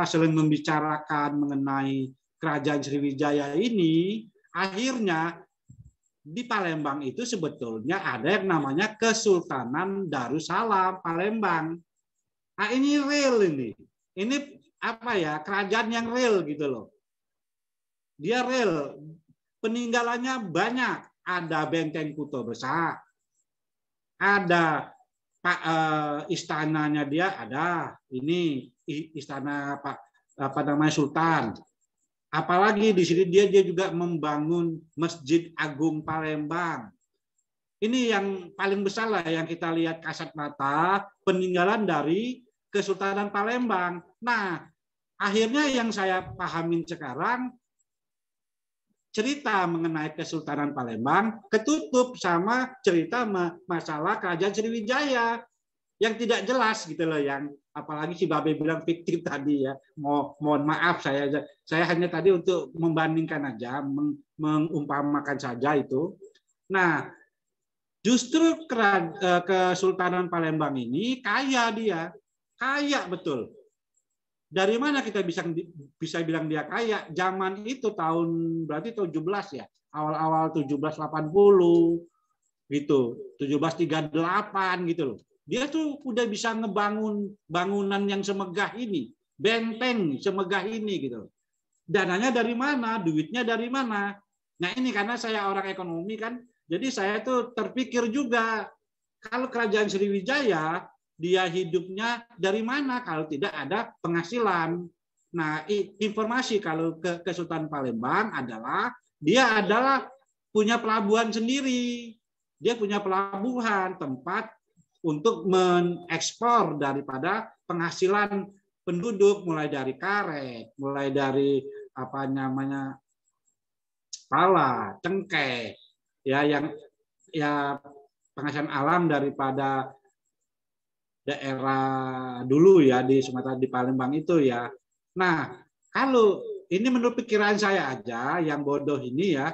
sering membicarakan mengenai Kerajaan Sriwijaya ini, akhirnya di Palembang itu sebetulnya ada yang namanya Kesultanan Darussalam Palembang. Nah, ini real ini. Ini apa ya? Kerajaan yang real gitu loh. Dia real. Peninggalannya banyak. Ada Benteng Kuto Besar. Ada istananya dia ada. Ini istana Sultan. Apalagi di sini dia juga membangun Masjid Agung Palembang. Ini yang paling besar lah yang kita lihat kasat mata peninggalan dari Kesultanan Palembang. Nah, akhirnya yang saya pahamin sekarang cerita mengenai Kesultanan Palembang ketutup sama cerita masalah Kerajaan Sriwijaya yang tidak jelas gitu loh, yang apalagi si Babe bilang fiktif tadi ya. Mohon maaf saya hanya tadi untuk membandingkan aja, mengumpamakan saja itu. Nah, justru Kesultanan Palembang ini kaya dia, kaya betul. Dari mana kita bisa bilang dia kaya? Zaman itu berarti 17 ya, awal-awal 1780 gitu, 1738 gitu loh. Dia tuh udah bisa ngebangun bangunan yang semegah ini, benteng semegah ini gitu. Dananya dari mana? Duitnya dari mana? Nah, ini karena saya orang ekonomi kan, jadi saya tuh terpikir juga kalau Kerajaan Sriwijaya dia hidupnya dari mana kalau tidak ada penghasilan. Nah, informasi kalau ke Kesultanan Palembang adalah dia adalah punya pelabuhan sendiri. Dia punya pelabuhan, tempat untuk mengekspor daripada penghasilan penduduk, mulai dari karet, mulai dari pala, cengkeh, ya yang ya penghasilan alam daripada daerah dulu ya di Sumatera, di Palembang itu ya. Nah, kalau ini menurut pikiran saya aja yang bodoh ini ya,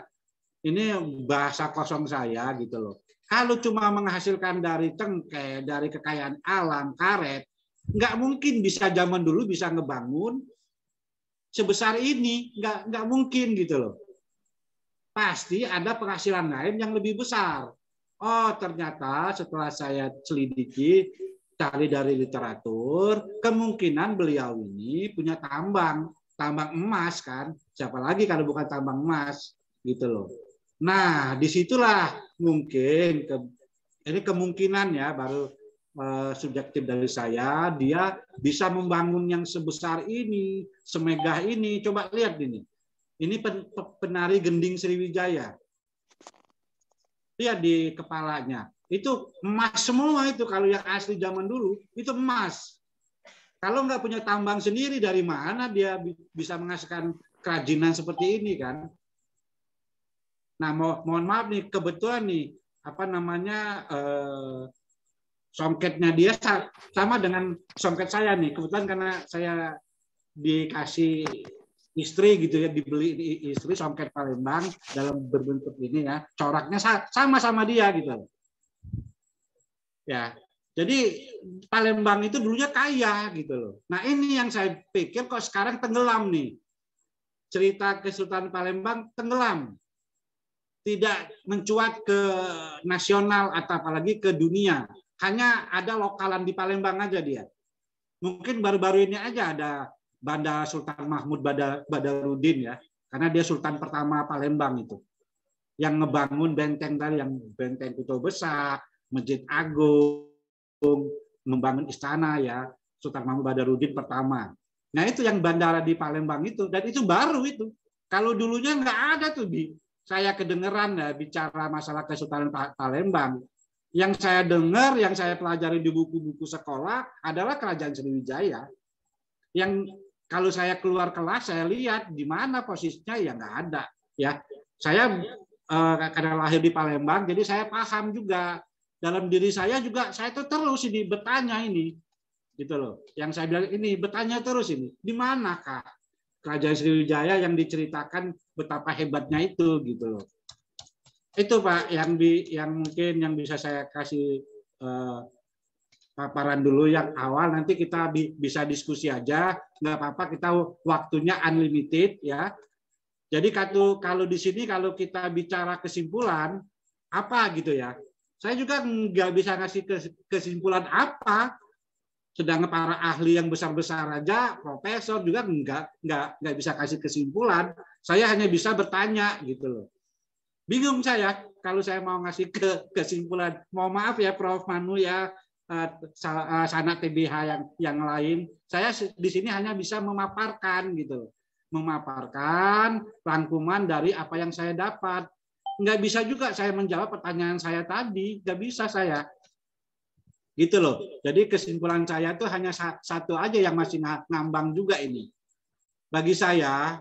ini bahasa kosong saya gitu loh. Kalau cuma menghasilkan dari cengkeh, dari kekayaan alam, karet, nggak mungkin bisa zaman dulu bisa ngebangun sebesar ini, nggak mungkin gitu loh. Pasti ada penghasilan lain yang lebih besar. Oh, ternyata setelah saya selidiki, cari dari literatur, kemungkinan beliau ini punya tambang emas kan. Siapa lagi kalau bukan tambang emas gitu loh. Nah, disitulah mungkin ini kemungkinan ya, baru subjektif dari saya, dia bisa membangun yang sebesar ini, semegah ini. Coba lihat ini. Ini penari gending Sriwijaya. Lihat di kepalanya. Itu emas semua itu, kalau yang asli zaman dulu, itu emas. Kalau nggak punya tambang sendiri, dari mana dia bisa menghasilkan kerajinan seperti ini kan? Nah, mohon maaf nih, kebetulan nih, apa namanya, songketnya dia sama dengan songket saya nih. Kebetulan karena saya dikasih istri gitu ya, dibeli istri songket Palembang dalam berbentuk ini ya, coraknya sama dia gitu. Ya, jadi Palembang itu dulunya kaya gitu loh. Nah ini yang saya pikir kok sekarang tenggelam nih. Cerita Kesultanan Palembang tenggelam. Tidak mencuat ke nasional atau apalagi ke dunia. Hanya ada lokalan di Palembang aja dia. Mungkin baru-baru ini aja ada Banda Sultan Mahmud Badarudin ya. Karena dia Sultan pertama Palembang itu. Yang ngebangun benteng tadi, yang benteng Kuto Besar, Masjid Agung, membangun istana ya. Sultan Mahmud Badarudin pertama. Nah itu yang bandara di Palembang itu. Dan itu baru itu. Kalau dulunya nggak ada tuh saya kedengeran ya bicara masalah Kesultanan Palembang. Yang saya dengar, yang saya pelajari di buku-buku sekolah adalah Kerajaan Sriwijaya. Yang kalau saya keluar kelas, saya lihat di mana posisinya ya nggak ada. Ya, saya karena lahir di Palembang, jadi saya paham juga dalam diri saya juga. Saya tuh terus ini bertanya ini, gitu loh. Yang saya bilang ini bertanya terus ini, di mana Kak Kerajaan Sriwijaya yang diceritakan betapa hebatnya itu gitu loh. Itu Pak yang mungkin yang bisa saya kasih paparan dulu yang awal. Nanti kita bisa diskusi aja, nggak apa-apa, kita waktunya unlimited ya. Jadi kalau di sini kalau kita bicara kesimpulan apa gitu ya, saya juga nggak bisa ngasih kesimpulan apa. Sedangkan para ahli yang besar-besar aja, profesor juga nggak bisa kasih kesimpulan. Saya hanya bisa bertanya gitu loh. Bingung saya kalau saya mau ngasih kesimpulan. Mohon maaf ya Prof Manu ya, Sanat TBH yang lain. Saya di sini hanya bisa memaparkan gitu, memaparkan rangkuman dari apa yang saya dapat. Nggak bisa juga saya menjawab pertanyaan saya tadi, nggak bisa saya. Gitu loh. Jadi kesimpulan saya itu hanya satu aja yang masih ngambang juga ini. Bagi saya,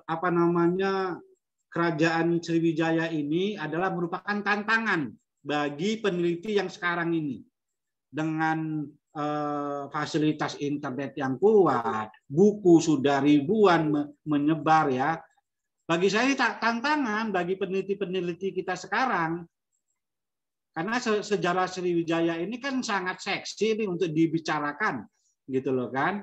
apa namanya, Kerajaan Sriwijaya ini adalah merupakan tantangan bagi peneliti yang sekarang ini. Dengan fasilitas internet yang kuat, buku sudah ribuan menyebar ya. Bagi saya tantangan bagi peneliti-peneliti kita sekarang. Karena sejarah Sriwijaya ini kan sangat seksi nih untuk dibicarakan, gitu loh kan.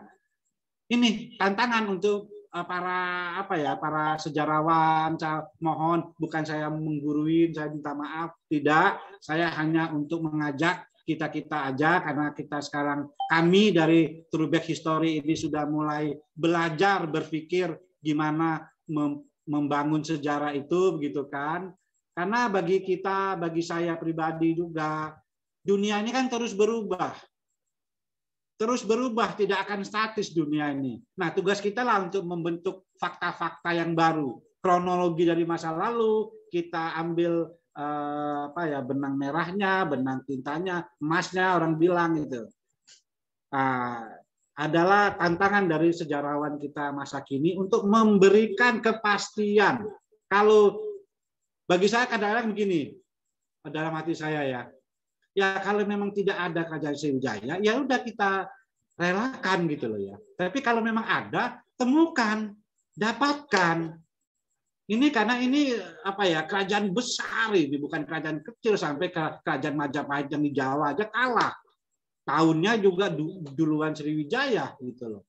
Ini tantangan untuk para sejarawan. Saya mohon, bukan saya menggurui, saya minta maaf, tidak. Saya hanya untuk mengajak kita aja, karena kita sekarang, kami dari Throwback History ini sudah mulai belajar berpikir gimana membangun sejarah itu, begitu kan. Karena bagi kita, bagi saya pribadi juga, dunia ini kan terus berubah. Terus berubah, tidak akan statis dunia ini. Nah, tugas kita lah untuk membentuk fakta-fakta yang baru. Kronologi dari masa lalu, kita ambil benang merahnya, benang tintanya, emasnya, orang bilang itu. Adalah tantangan dari sejarawan kita masa kini untuk memberikan kepastian. Kalau bagi saya kadang-kadang begini, dalam hati saya ya kalau memang tidak ada Kerajaan Sriwijaya, ya udah kita relakan gitu loh ya. Tapi kalau memang ada, temukan, dapatkan. Ini karena ini kerajaan besar ini, bukan kerajaan kecil. Sampai ke kerajaan Majapahit yang di Jawa aja kalah. Tahunnya juga duluan Sriwijaya gitu loh.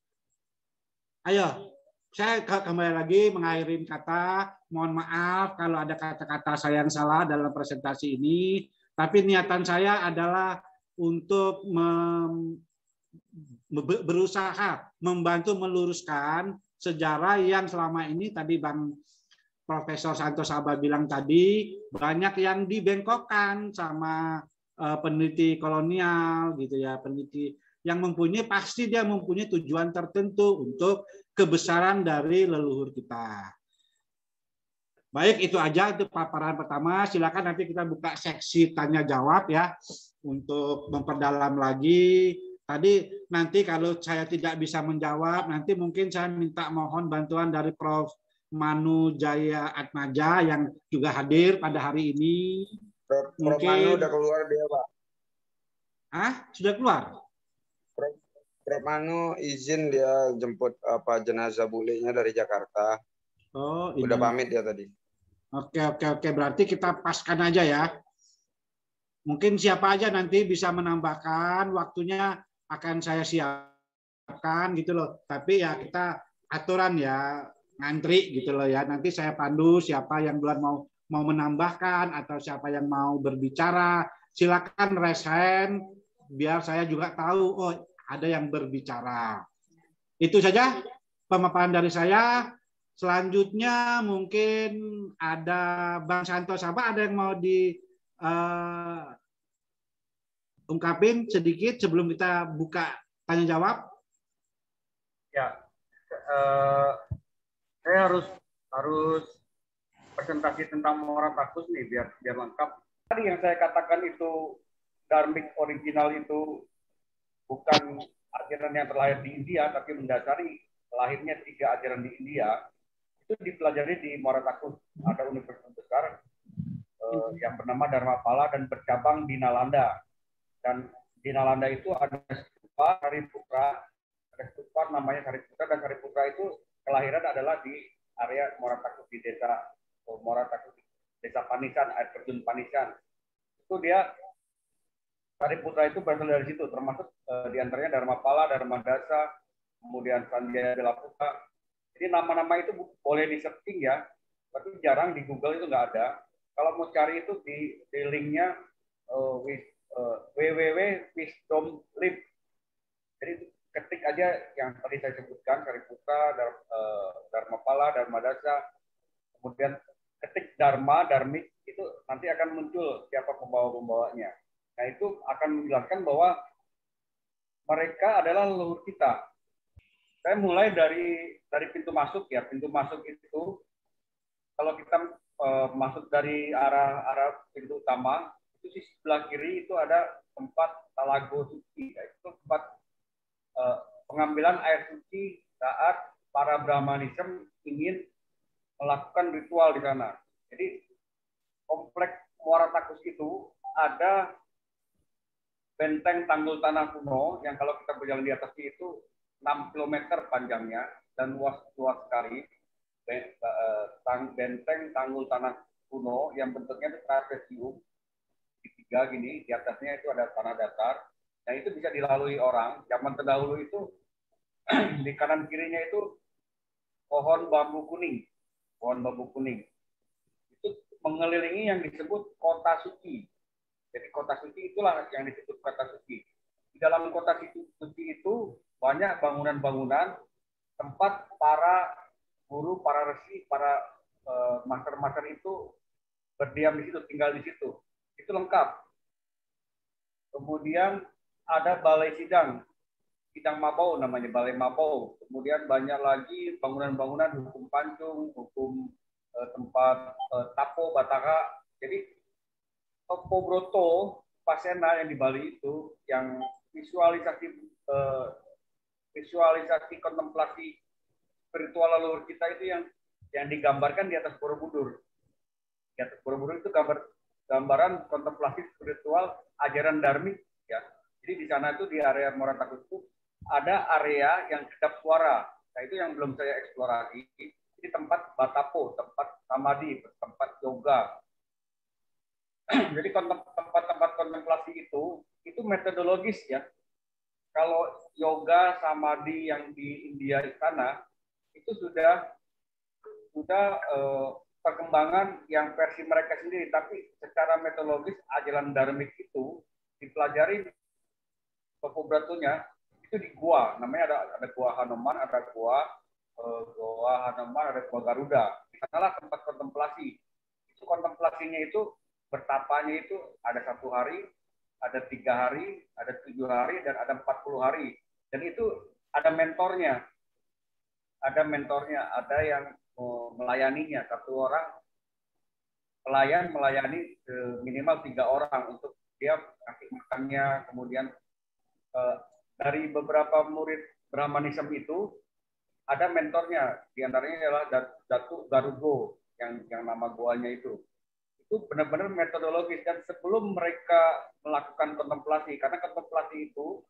Ayo, saya kembali lagi mengakhiri kata, mohon maaf kalau ada kata-kata saya yang salah dalam presentasi ini, tapi niatan saya adalah untuk berusaha membantu meluruskan sejarah yang selama ini tadi Bang Profesor Santo Saba bilang tadi, banyak yang dibengkokkan sama peneliti kolonial gitu ya, peneliti yang pasti dia mempunyai tujuan tertentu untuk kebesaran dari leluhur kita. Baik, itu aja untuk paparan pertama. Silakan nanti kita buka seksi tanya jawab ya untuk memperdalam lagi. Tadi nanti kalau saya tidak bisa menjawab, nanti mungkin saya minta mohon bantuan dari Prof. Manu Jaya Atmaja yang juga hadir pada hari ini. Prof. Mungkin Manu udah keluar dia, Pak. Sudah keluar? Prof. Manu izin dia jemput jenazah bulenya dari Jakarta. Oh, udah pamit dia tadi. Oke. Berarti kita paskan aja ya. Mungkin siapa aja nanti bisa menambahkan, waktunya akan saya siapkan gitu loh. Tapi ya kita aturan ya, ngantri gitu loh ya. Nanti saya pandu siapa yang duluan mau menambahkan atau siapa yang mau berbicara. Silakan raise hand biar saya juga tahu oh ada yang berbicara. Itu saja pemaparan dari saya. Selanjutnya mungkin ada Bang Santos, ada yang mau ungkapin sedikit sebelum kita buka tanya jawab? Ya, saya harus presentasi tentang Moratakos nih biar lengkap. Tadi yang saya katakan itu Dharmic original itu bukan ajaran yang terlahir di India, tapi mendasari lahirnya 3 ajaran di India. Itu dipelajari di Moratakos. Ada universitas besar yang bernama Dharmapala dan bercabang di Nalanda. Dan di Nalanda itu ada stupa Sariputra, ada stupa namanya Sariputra, dan Sariputra itu kelahiran adalah di area Moratakos, di desa Moratakos, desa Panisan, air terjun Panisan. Itu dia Sariputra itu berasal dari situ, termasuk diantaranya Dharmapala, Dharmadasa, kemudian Sanjaya Delaputra. Jadi nama-nama itu boleh di-searching ya, tapi jarang di Google itu nggak ada. Kalau mau cari itu di linknya www.wisdomlib. Jadi ketik aja yang tadi saya sebutkan, Sariputra, Dharmapala, Dharmadasa, kemudian ketik Dharma, Dharmik, itu nanti akan muncul siapa pembawa-pembawanya. Nah itu akan menjelaskan bahwa mereka adalah leluhur kita. Saya mulai dari pintu masuk ya. Pintu masuk itu kalau kita masuk dari arah pintu utama, itu di sebelah kiri itu ada tempat talago suci, yaitu tempat pengambilan air suci saat para Brahmanism ingin melakukan ritual di sana. Jadi kompleks Muara Takus itu ada benteng Tanggul Tanah Kuno yang kalau kita berjalan di atasnya itu 6 km panjangnya dan luas sekali. Benteng Tanggul Tanah Kuno yang bentuknya itu trapesium segitiga gini, di atasnya itu ada tanah datar. Nah itu bisa dilalui orang. Zaman terdahulu itu di kanan kirinya itu pohon bambu kuning. Itu mengelilingi yang disebut kota suci. Jadi kota suci itulah yang disebut kota suci. Di dalam kota suci itu banyak bangunan-bangunan tempat para guru, para resi, para master-master itu berdiam di situ, tinggal di situ. Itu lengkap. Kemudian ada balai sidang Mabau namanya, balai Mabau. Kemudian banyak lagi bangunan-bangunan hukum pancung, hukum tempat tapo, bataka. Jadi Topo Broto Pasena yang di Bali itu yang visualisasi kontemplasi spiritual leluhur kita itu yang digambarkan di atas Borobudur. Di atas Borobudur itu gambaran kontemplasi spiritual ajaran Dharmik ya. Jadi di sana itu di area Muara Takus itu ada area yang kedap suara. Nah itu yang belum saya eksplorasi. Ini tempat batapo, tempat samadhi, tempat yoga. Jadi tempat-tempat kontemplasi itu metodologis ya. Kalau yoga samadhi yang di India di sana itu sudah perkembangan yang versi mereka sendiri, tapi secara metodologis ajaran Dharmik itu dipelajari Topo Bratonya itu di gua, namanya ada gua Hanuman, ada gua Hanuman, ada gua Garuda. Di sanalah tempat kontemplasi. Itu kontemplasinya itu bertapanya itu ada 1 hari, ada 3 hari, ada 7 hari, dan ada 40 hari. Dan itu ada mentornya. Ada mentornya, ada yang melayaninya. Satu orang pelayan melayani minimal 3 orang untuk dia kasih makannya. Kemudian dari beberapa murid Brahmanism itu ada mentornya. Di antaranya adalah Datuk Garugo yang nama goanya itu. Itu benar-benar metodologis, dan sebelum mereka melakukan kontemplasi, karena kontemplasi itu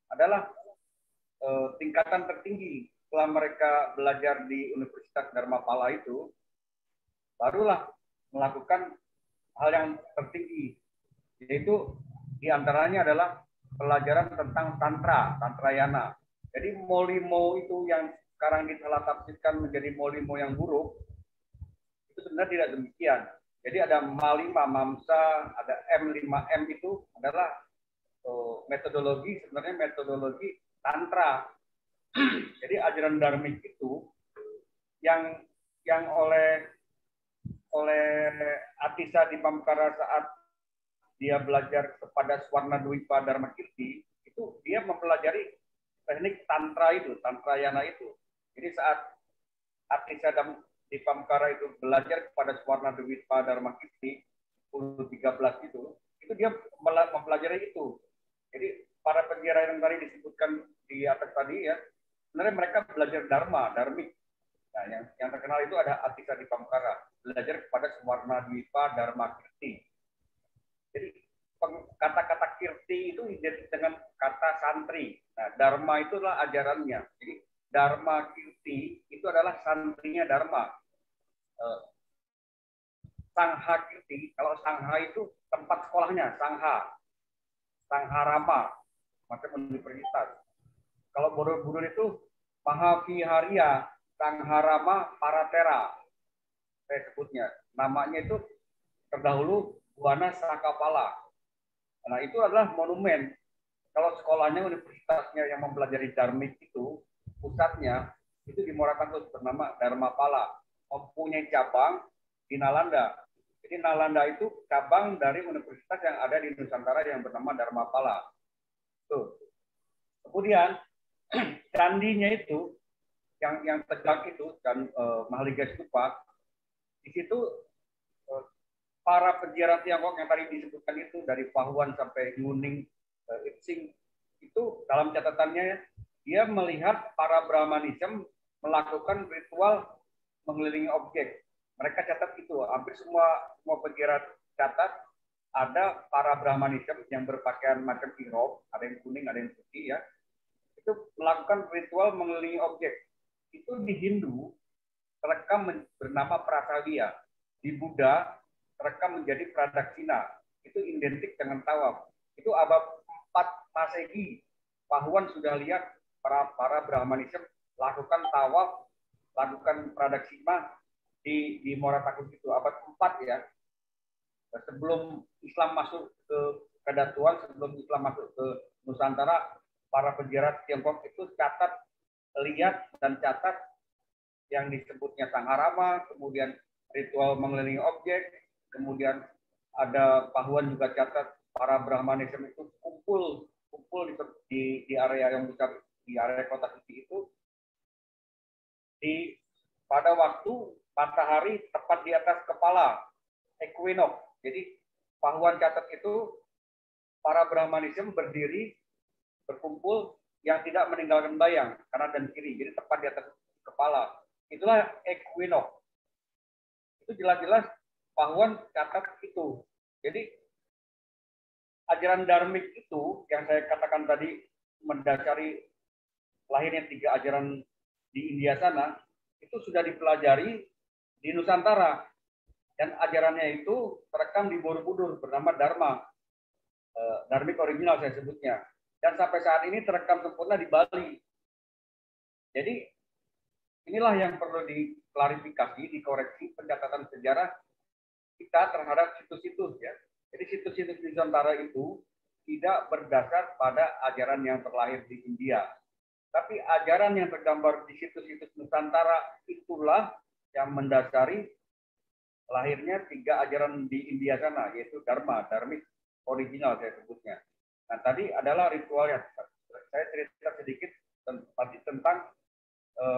adalah tingkatan tertinggi setelah mereka belajar di Universitas Dharmapala itu, barulah melakukan hal yang tertinggi, yaitu diantaranya adalah pelajaran tentang Tantrayana. Jadi Molimo itu yang sekarang disalah tafsirkan menjadi Molimo yang buruk, itu sebenarnya tidak demikian. Jadi ada Ma5 Mamsa, ada M5M itu adalah metodologi, sebenarnya metodologi Tantra. Jadi ajaran Dharmik itu yang oleh Atisa Dipamkara saat dia belajar kepada Swarna Dwipa Dharma Kirti, itu dia mempelajari teknik Tantra itu, Tantrayana itu. Jadi saat Atisa Dipamkara itu belajar kepada Swarna Dwipa Dharma Kirti 1013 itu dia mempelajari itu. Jadi para penjara yang tadi disebutkan di atas tadi ya, sebenarnya mereka belajar Dharmik. Nah, yang terkenal itu ada Atisa Dipamkara, belajar kepada Swarna Dwipa Dharma Kirti. Jadi kata-kata kirti itu identik dengan kata santri. Nah, Dharma itu adalah ajarannya. Jadi Dharma Kirti itu adalah santrinya Dharma. Sangha Kirti, kalau Sangha itu tempat sekolahnya, Sangha Rama, macam universitas. Kalau Borobudur itu Mahaviharya Sangharama Paratera, saya sebutnya. Namanya itu terdahulu Buana Sakapala. Nah, itu adalah monumen. Kalau sekolahnya, universitasnya yang mempelajari Dharmik itu, pusatnya itu di Moratangkus bernama Dharmapala, mempunyai cabang di Nalanda. Jadi Nalanda itu cabang dari universitas yang ada di Nusantara yang bernama Dharmapala. Tuh. Kemudian candinya itu yang tegak itu dan Mahaliga Stupa, di situ para peziarah Tiongkok yang tadi disebutkan itu dari Pahuan sampai Yuning, Ipsing, itu dalam catatannya dia melihat para Brahmanism melakukan ritual mengelilingi objek. Mereka catat itu, hampir semua peziarah catat ada para Brahmanism yang berpakaian macam ihram, ada yang kuning, ada yang putih ya. Itu melakukan ritual mengelilingi objek. Itu di Hindu terekam bernama Prasavia. Di Buddha terekam menjadi Pradaksina. Itu identik dengan tawaf. Itu abad 4 Masehi. Pahuan sudah lihat para Brahmanism lakukan tawaf, lakukan Pradaksina di Moratangkus itu abad 4 ya. Sebelum Islam masuk ke Kedatuan, sebelum Islam masuk ke Nusantara, para peziarah Tiongkok itu lihat dan catat yang disebutnya Sangharama, kemudian ritual mengelilingi objek, kemudian ada Pahuan juga catat para Brahmanism itu kumpul di area yang besar, di area kota suci itu pada waktu matahari tepat di atas kepala, equinox. Jadi Pahuan catat itu para Brahmanism berdiri berkumpul yang tidak meninggalkan bayang kanan dan kiri, jadi tepat di atas kepala. Itulah equinox. Itu jelas-jelas Pahuan catat itu. Jadi ajaran Dharmik itu yang saya katakan tadi mendasari lahirnya 3 ajaran di India sana, itu sudah dipelajari di Nusantara. Dan ajarannya itu terekam di Borobudur bernama Dharma. Dharmik original saya sebutnya. Dan sampai saat ini terekam sempurna di Bali. Jadi inilah yang perlu diklarifikasi, dikoreksi pencatatan sejarah kita terhadap situs-situs ya. Jadi situs-situs di Nusantara itu tidak berdasar pada ajaran yang terlahir di India. Tapi ajaran yang tergambar di situs-situs Nusantara itulah yang mendasari lahirnya 3 ajaran di India sana, yaitu Dharma, Dharmik, original saya sebutnya. Nah, tadi adalah ritualnya. Saya cerita sedikit tentang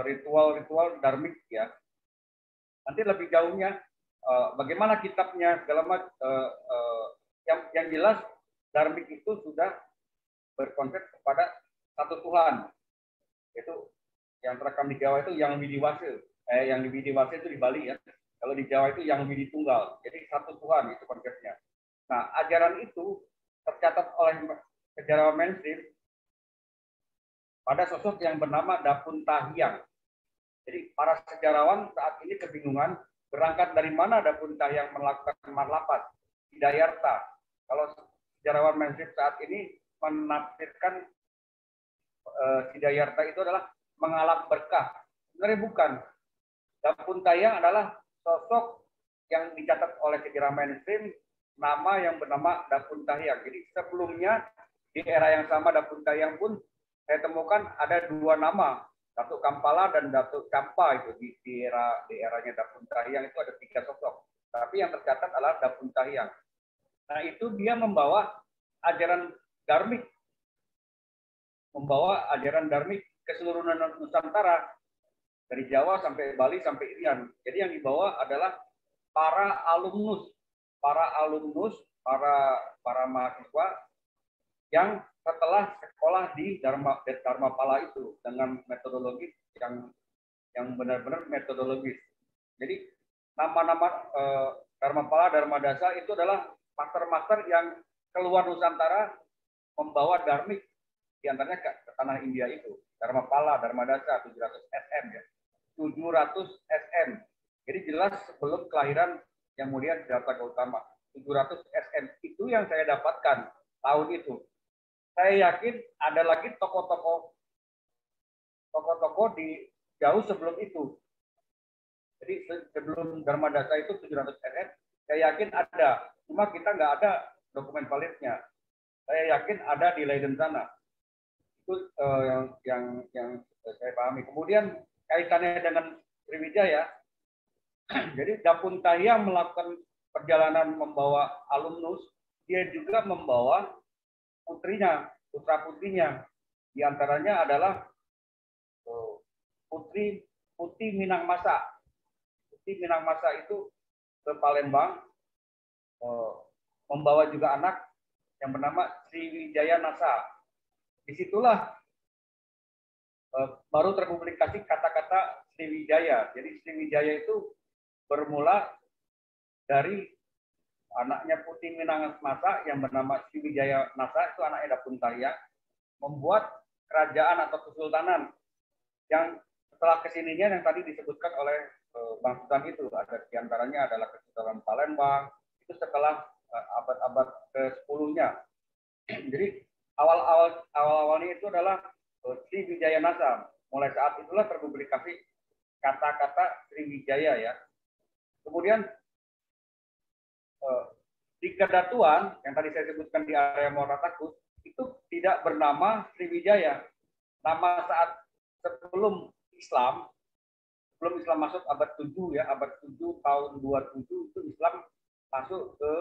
ritual-ritual dharmik ya. Nanti lebih jauhnya bagaimana kitabnya segala macam, yang jelas dharmik itu sudah berkonsep kepada satu Tuhan. Itu yang terekam di Jawa itu yang widiwase. Yang di widiwase itu di Bali ya. Kalau di Jawa itu yang widi tunggal. Jadi satu Tuhan itu konsepnya. Nah, ajaran itu tercatat oleh sejarawan mainstream pada sosok yang bernama Dapun Tahyang. Jadi para sejarawan saat ini kebingungan berangkat dari mana Dapun Tahyang melakukan marlapas Hidayarta. Kalau sejarawan mainstream saat ini menafsirkan Hidayarta itu adalah mengalap berkah. Sebenarnya bukan. Dapun Tahyang adalah sosok yang dicatat oleh sejarawan mainstream nama yang bernama Dapun Tahyang. Jadi sebelumnya di era yang sama Dapun Tahyang pun saya temukan ada dua nama, Datuk Kampala dan Datuk Campa itu di eranya Dapun Tahyang itu ada 3 sosok. Tapi yang tercatat adalah Dapun Tahyang. Nah, itu dia membawa ajaran dharmik ke seluruh Nusantara dari Jawa sampai Bali sampai Irian. Jadi yang dibawa adalah para alumnus, para mahasiswa yang setelah sekolah di Dharmapala itu dengan metodologi yang benar-benar metodologis. Jadi nama-nama Dharmapala, Dharmadasa itu adalah master-master yang keluar Nusantara membawa dharmik diantaranya ke tanah India itu. Dharmapala, Dharmadasa 700 SM ya. 700 SM. Jadi jelas sebelum kelahiran Yang Mulia Siddhartha Gautama. 700 SM itu yang saya dapatkan tahun itu. Saya yakin ada lagi tokoh-tokoh di jauh sebelum itu. Jadi sebelum Dharmadasa itu 700 SM, saya yakin ada. Cuma kita nggak ada dokumen validnya. Saya yakin ada di Leiden sana. Itu yang saya pahami. Kemudian kaitannya dengan Sriwijaya. Jadi Dapun Tahyang melakukan perjalanan membawa alumnus, dia juga membawa putra-putrinya. Di antaranya adalah Putri Minangmasa. Putri Minangmasa itu ke Palembang, membawa juga anak yang bernama Sriwijaya Nasa. Disitulah baru terpublikasi kata-kata Sriwijaya. Jadi Sriwijaya itu bermula dari anaknya Putri Minangmasa yang bernama Sriwijaya Nasa, itu anaknya Dapun Tahyang, membuat kerajaan atau kesultanan yang setelah kesininya yang tadi disebutkan oleh Bang Sultan itu, ada diantaranya adalah Kesultanan Palembang, itu setelah abad-abad ke-10-nya. Jadi awal-awalnya itu adalah Sriwijaya Nasa. Mulai saat itulah terpublikasi kata-kata Sriwijaya ya. Kemudian di Kedatuan yang tadi saya sebutkan di area Muaratakus itu tidak bernama Sriwijaya. Nama saat sebelum Islam masuk abad 7 ya, abad 7 tahun 27 itu Islam masuk ke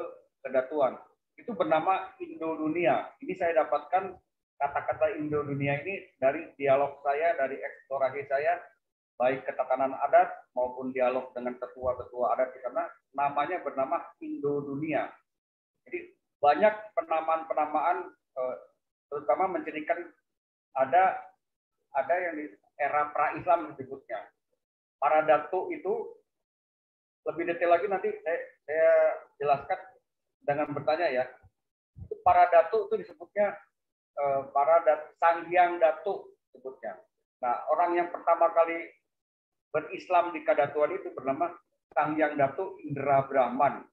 Kedatuan. Itu bernama Indo-Dunia. Ini saya dapatkan kata-kata Indo-Dunia ini dari dialog saya, dari eksplorasi saya, baik ketatanan adat maupun dialog dengan tetua-tetua adat di sana, namanya bernama Indo-Dunia. Jadi banyak penamaan-penamaan, terutama menjadikan ada yang di era pra-Islam disebutnya. Para datuk itu lebih detail lagi nanti saya jelaskan dengan bertanya ya. Para datuk itu disebutnya Sanghyang Datuk disebutnya. Nah, orang yang pertama kali berislam di Kadatuan itu bernama Sanghyang Datuk Indra Brahman.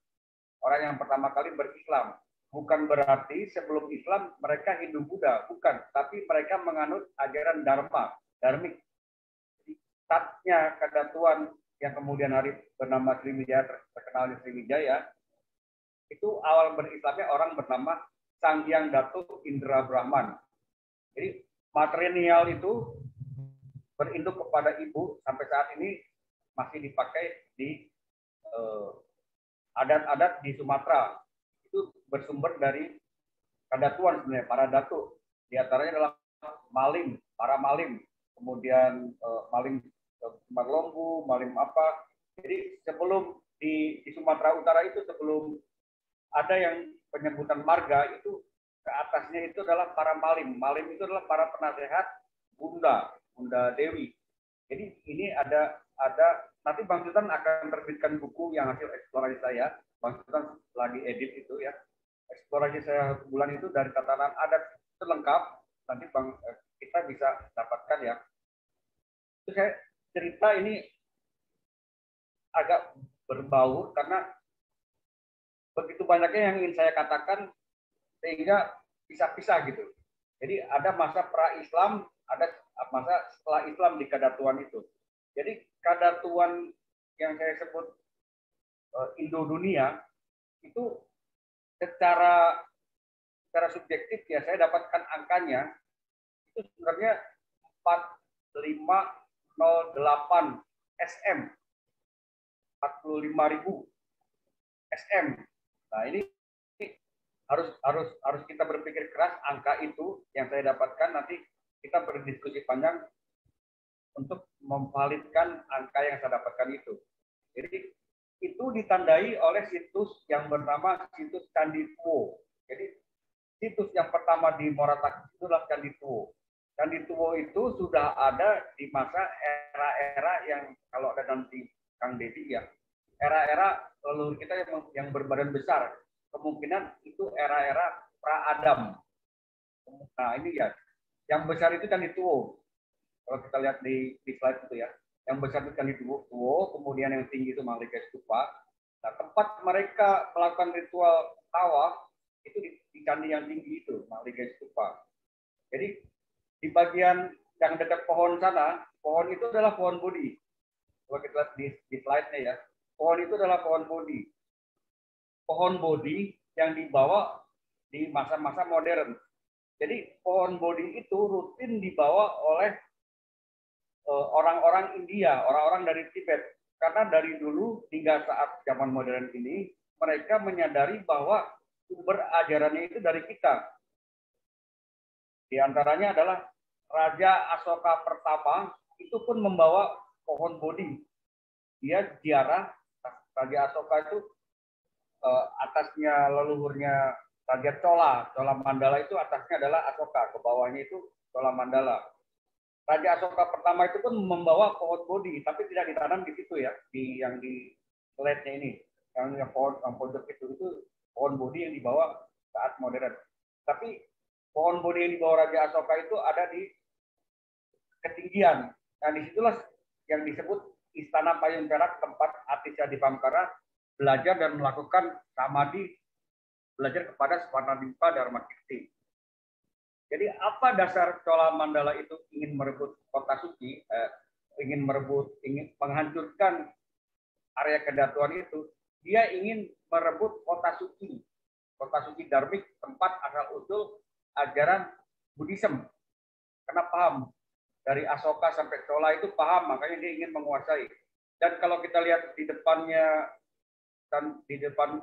Orang yang pertama kali berislam. Bukan berarti sebelum Islam mereka Hindu-Buddha, bukan. Tapi mereka menganut ajaran Dharma, Dharmik. Tatnya Kadatuan yang kemudian hari bernama Sriwijaya, terkenal di Sriwijaya, itu awal berislamnya orang bernama Sanghyang Datuk Indra Brahman. Jadi matrilineal itu berinduk kepada ibu sampai saat ini masih dipakai di adat-adat di Sumatera. Itu bersumber dari kadatuan sebenarnya, para datu. Di antaranya adalah malim, para malim, kemudian malim Marlombu, malim apa. Jadi sebelum di Sumatera Utara itu sebelum ada yang penyebutan marga itu ke atasnya itu adalah para malim. Malim itu adalah para penasehat Bunda Dewi. Jadi ini ada nanti Bang Sultan akan terbitkan buku yang hasil eksplorasi saya. Bang Sultan lagi edit itu ya. Eksplorasi saya bulan itu dari tatanan adat itu lengkap. Nanti kita bisa dapatkan ya. Itu saya cerita ini agak berbau karena begitu banyaknya yang ingin saya katakan sehingga pisah-pisah gitu. Jadi ada masa pra-Islam, ada masa setelah Islam di kadatuan itu. Jadi kadatuan yang saya sebut Indo-dunia itu secara subjektif ya saya dapatkan angkanya itu sebenarnya 4508 SM. 45.000 SM. Nah, ini harus kita berpikir keras angka itu yang saya dapatkan, nanti kita berdiskusi panjang untuk memvalidkan angka yang saya dapatkan itu. Jadi itu ditandai oleh situs yang bernama situs Candi Tuo. Jadi situs yang pertama di Moratak itu adalah Candi Tuo. Candi Tuo itu sudah ada di masa era-era yang kalau ada nanti Kang Deddy ya, era-era leluhur kita yang berbadan besar, kemungkinan itu era-era pra-Adam. Nah ini ya, yang besar itu Candi Tuo. Kalau kita lihat di slide itu ya, yang besar itu Candi Tuo, kemudian yang tinggi itu Mahligai Stupa. Nah tempat mereka melakukan ritual tawaf itu di candi yang tinggi itu, Mahligai Stupa. Jadi di bagian yang dekat pohon sana, pohon itu adalah pohon Bodhi. Kalau kita lihat di slide-nya ya, pohon itu adalah pohon Bodhi. Pohon Bodhi yang dibawa di masa-masa modern. Jadi pohon Bodhi itu rutin dibawa oleh orang-orang India, orang-orang dari Tibet. Karena dari dulu hingga saat zaman modern ini, mereka menyadari bahwa sumber ajarannya itu dari kita. Di antaranya adalah Raja Asoka pertama itu pun membawa pohon Bodhi. Dia ziarah Raja Asoka itu atasnya leluhurnya Raja Chola Mandala itu atasnya adalah Asoka, ke bawahnya itu Chola Mandala. Raja Asoka pertama itu pun membawa pohon Bodhi, tapi tidak ditanam di situ ya, yang di slide-nya ini, yang pohon yang pojok itu pohon Bodhi yang dibawa saat modern. Tapi pohon Bodhi yang dibawa Raja Asoka itu ada di ketinggian. Nah disitulah yang disebut Istana Payung Perak, tempat Atisya Dipamkara belajar dan melakukan samadhi, belajar kepada Swarnadipa Dharma Kirti. Jadi apa dasar Chola Mandala itu ingin merebut kota suci, ingin menghancurkan area kedatuan itu? Dia ingin merebut kota suci Dharmik, tempat asal usul ajaran Buddhism. Karena paham dari Asoka sampai Chola itu paham, makanya dia ingin menguasai. Dan kalau kita lihat di depannya, dan di depan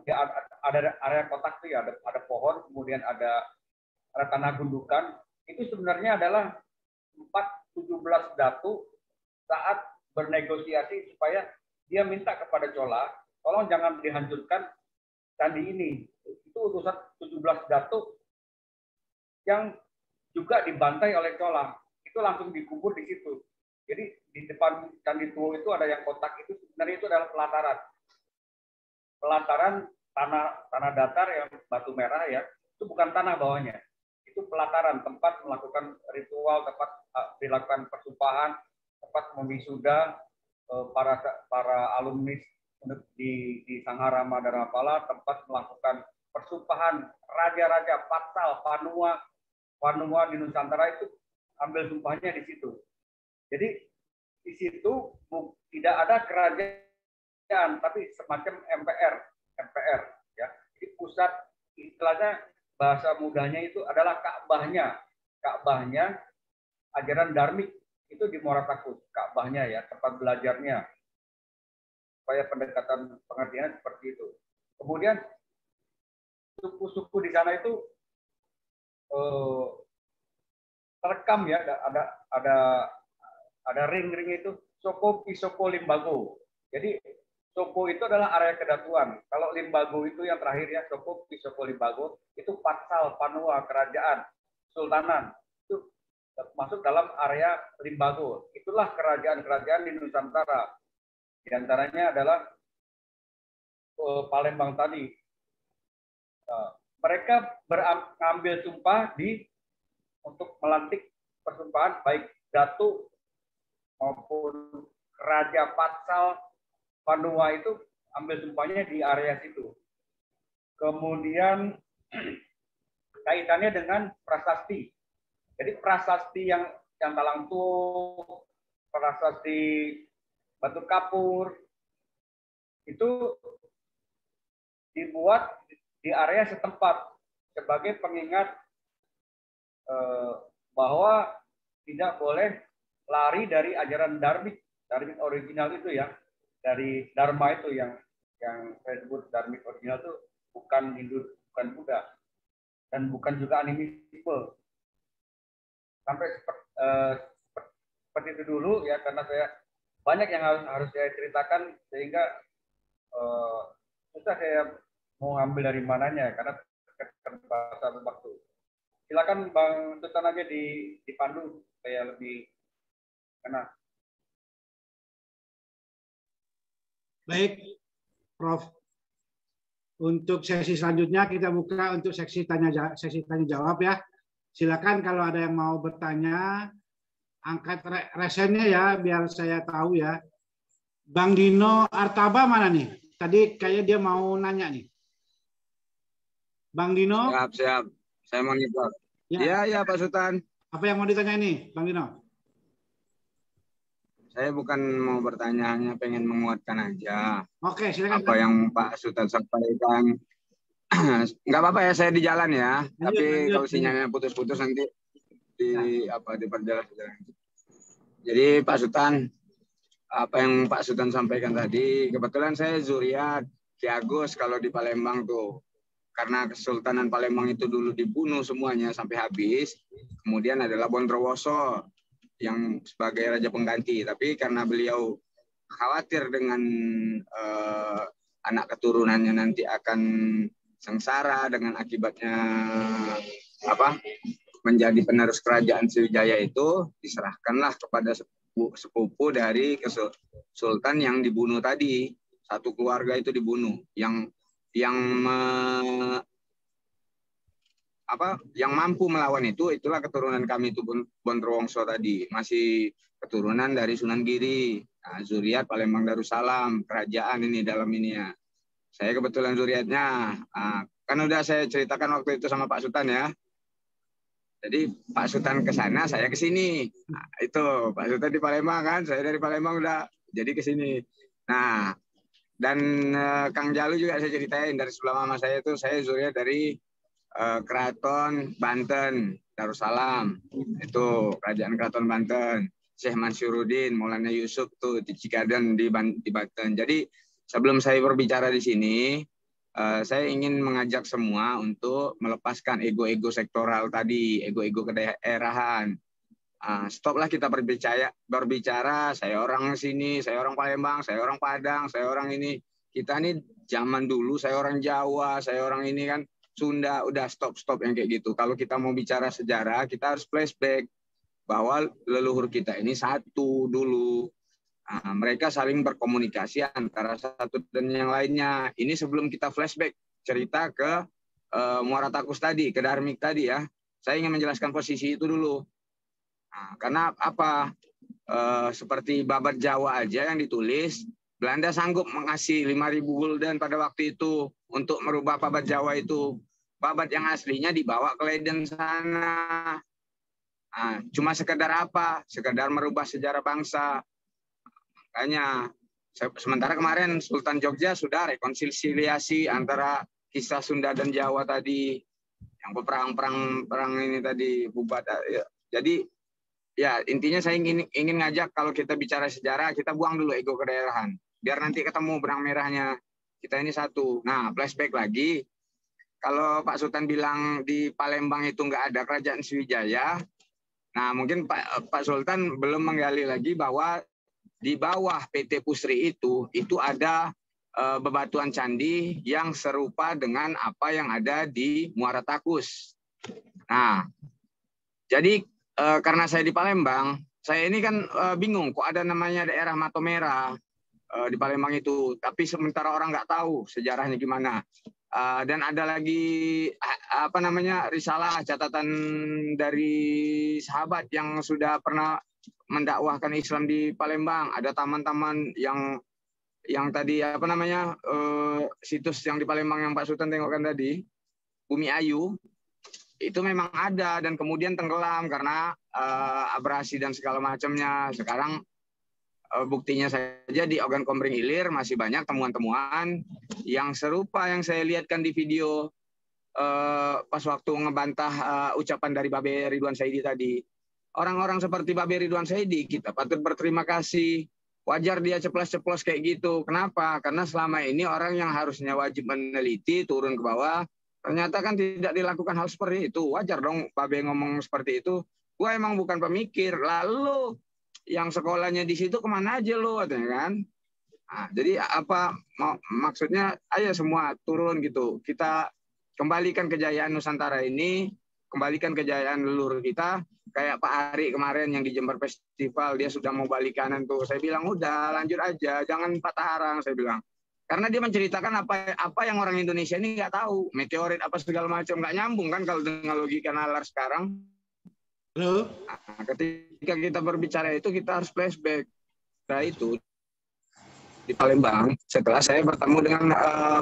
ada area kotak itu ya, ada pohon, kemudian ada tanah gundukan. Itu sebenarnya adalah 17 datu saat bernegosiasi supaya dia minta kepada Chola, tolong jangan dihancurkan candi ini. Itu utusan 17 datu yang juga dibantai oleh Chola. Itu langsung dikubur di situ. Jadi di depan Candi Tuo itu ada yang kotak, itu sebenarnya itu adalah pelataran tanah datar yang batu merah ya. Itu bukan tanah bawahnya. Itu pelataran, tempat melakukan ritual, tempat dilakukan persumpahan, tempat memwisuda para alumni di Sangharama Dharmapala, tempat melakukan persumpahan raja-raja Patsal, Panua di Nusantara itu ambil sumpahnya di situ. Jadi di situ tidak ada kerajaan, tapi semacam MPR ya. Jadi pusat, istilahnya bahasa mudahnya itu adalah Ka'bahnya ajaran Dharmik itu di Moratakut, Ka'bahnya ya, tempat belajarnya. Supaya pendekatan pengertiannya seperti itu. Kemudian suku-suku di sana itu terekam ya, ada ring-ring itu Soko Pisoko Limbago. Jadi Soko itu adalah area kedatuan. Kalau Limbago itu yang terakhir ya, Soko Pisoko Limbago itu Patsal, Panua, kerajaan, sultanan. Itu masuk dalam area Limbago. Itulah kerajaan-kerajaan di Nusantara. Di antaranya adalah Palembang tadi. Mereka mengambil sumpah untuk melantik persumpahan baik Datu maupun Raja Patsal Panua itu ambil sumpahnya di area situ. Kemudian kaitannya dengan prasasti. Jadi prasasti yang Talangtuh, prasasti Batu Kapur itu dibuat di area setempat sebagai pengingat bahwa tidak boleh lari dari ajaran dharmik original itu ya, dari Dharma itu yang saya sebut dharmik original itu bukan Hindu, bukan Buddha, dan bukan juga animisme. Sampai seperti itu dulu ya, karena saya banyak yang harus saya ceritakan sehingga susah saya mau ngambil dari mananya karena keterbatasan waktu. Silakan Bang Sultan aja dipandu supaya lebih kena. Baik, Prof. Untuk sesi selanjutnya kita buka untuk sesi tanya jawab ya. Silakan kalau ada yang mau bertanya, angkat resennya ya biar saya tahu ya. Bang Dino Artaba mana nih? Tadi kayak dia mau nanya nih. Bang Dino? Siap. Saya mau nanya. Ya Pak Sultan. Apa yang mau ditanya nih, Bang Dino? Saya bukan mau bertanya, hanya pengen menguatkan aja. Oke, silakan. Apa yang Pak Sultan sampaikan. Nggak apa-apa ya, saya di jalan ya. Tapi kalau sinyalnya putus-putus nanti diperjelas. Jadi Pak Sultan, apa yang Pak Sultan sampaikan tadi, kebetulan saya Zuriat Ki Agus kalau di Palembang tuh. Karena Kesultanan Palembang itu dulu dibunuh semuanya sampai habis. Kemudian adalah Bonrowoso yang sebagai raja pengganti. Tapi karena beliau khawatir dengan anak keturunannya nanti akan sengsara dengan akibatnya menjadi penerus kerajaan Sriwijaya itu, diserahkanlah kepada sepupu dari Sultan yang dibunuh tadi. Satu keluarga itu dibunuh. Yang mampu melawan itulah keturunan kami itu Bonrowoso tadi, masih keturunan dari Sunan Giri, Zuriat Palembang Darussalam, kerajaan ini dalam ini ya. Saya kebetulan zuriatnya, kan udah saya ceritakan waktu itu sama Pak Sultan ya. Jadi Pak Sultan ke sana, saya ke sini. Nah, itu Pak Sultan di Palembang kan, saya dari Palembang udah jadi ke sini. Nah, dan Kang Jalu juga saya ceritain dari sebelah mama saya itu, saya zuriat dari Keraton Banten Darussalam, itu kerajaan Keraton Banten. Syekh Mansyuruddin, Maulana Yusuf tuh di Cikaden di Banten. Jadi sebelum saya berbicara di sini, saya ingin mengajak semua untuk melepaskan ego-ego sektoral tadi, ego-ego kedaerahan. Stoplah kita berbicara, saya orang sini, saya orang Palembang, saya orang Padang, saya orang ini. Kita ini zaman dulu, saya orang Jawa, saya orang ini kan Sunda, udah stop yang kayak gitu. Kalau kita mau bicara sejarah, kita harus flashback bahwa leluhur kita ini satu dulu. Mereka saling berkomunikasi antara satu dan yang lainnya. Ini sebelum kita flashback cerita ke Muara Takus tadi, ke Dharmik tadi ya. Saya ingin menjelaskan posisi itu dulu. Karena apa? Seperti babat Jawa aja yang ditulis, Belanda sanggup mengasih 5.000 gulden pada waktu itu untuk merubah babat Jawa itu. Babat yang aslinya dibawa ke Leiden sana. Cuma sekedar apa? Sekedar merubah sejarah bangsa. Makanya sementara kemarin Sultan Jogja sudah rekonsiliasi antara kisah Sunda dan Jawa tadi, yang perang ini tadi bubat. Jadi ya intinya saya ingin ngajak, kalau kita bicara sejarah, kita buang dulu ego kedaerahan. Biar nanti ketemu benang merahnya. Kita ini satu. Nah, flashback lagi. kalau Pak Sultan bilang di Palembang itu nggak ada kerajaan Sriwijaya, nah mungkin Pak Sultan belum menggali lagi bahwa di bawah PT Pusri itu ada bebatuan candi yang serupa dengan apa yang ada di Muara Takus. Nah, jadi karena saya di Palembang, saya ini kan bingung kok ada namanya daerah Matomera di Palembang itu, tapi sementara orang nggak tahu sejarahnya gimana. Dan ada lagi apa namanya risalah catatan dari sahabat yang sudah pernah mendakwahkan Islam di Palembang. Ada taman-taman yang tadi apa namanya situs yang di Palembang yang Pak Sultan tengokkan tadi, Bumi Ayu, itu memang ada dan kemudian tenggelam karena abrasi dan segala macamnya. Sekarang buktinya saja di Ogan Komering Ilir masih banyak temuan-temuan yang serupa yang saya lihatkan di video pas waktu ngebantah ucapan dari Babe Ridwan Saidi tadi. Orang-orang seperti Babe Ridwan Saidi kita patut berterima kasih. Wajar dia ceplos-ceplos kayak gitu. Kenapa? Karena selama ini orang yang harusnya wajib meneliti turun ke bawah, ternyata kan tidak dilakukan hal seperti itu. Wajar dong Babe ngomong seperti itu. Gua emang bukan pemikir. Lalu yang sekolahnya di situ kemana aja lo, katanya kan? Nah, jadi apa maksudnya? Ayo semua turun gitu. Kita kembalikan kejayaan Nusantara ini, kembalikan kejayaan leluhur kita. Kayak Pak Ari kemarin yang di Jember Festival, dia sudah mau balik kanan tuh. Saya bilang udah lanjut aja, jangan patah arang. Saya bilang. Karena dia menceritakan apa yang orang Indonesia ini nggak tahu, meteorit apa segala macam, nggak nyambung kan kalau dengan logika nalar sekarang. Nah, ketika kita berbicara itu kita harus flashback. Nah itu di Palembang setelah saya bertemu dengan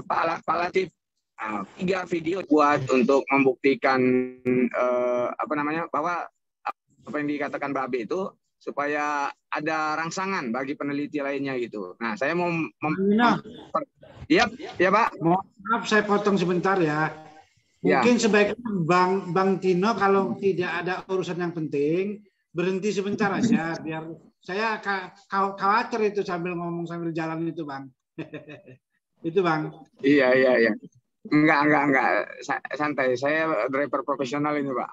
Pak Latif, 3 video buat untuk membuktikan apa namanya bahwa apa yang dikatakan Babe itu supaya ada rangsangan bagi peneliti lainnya gitu. Nah saya mau ya Pak. Maaf saya potong sebentar ya. Mungkin sebaiknya Bang Tino kalau tidak ada urusan yang penting berhenti sebentar aja biar saya khawatir itu sambil ngomong sambil jalan itu Bang. Itu Bang. Iya. Enggak. Santai. Saya driver profesional ini Pak.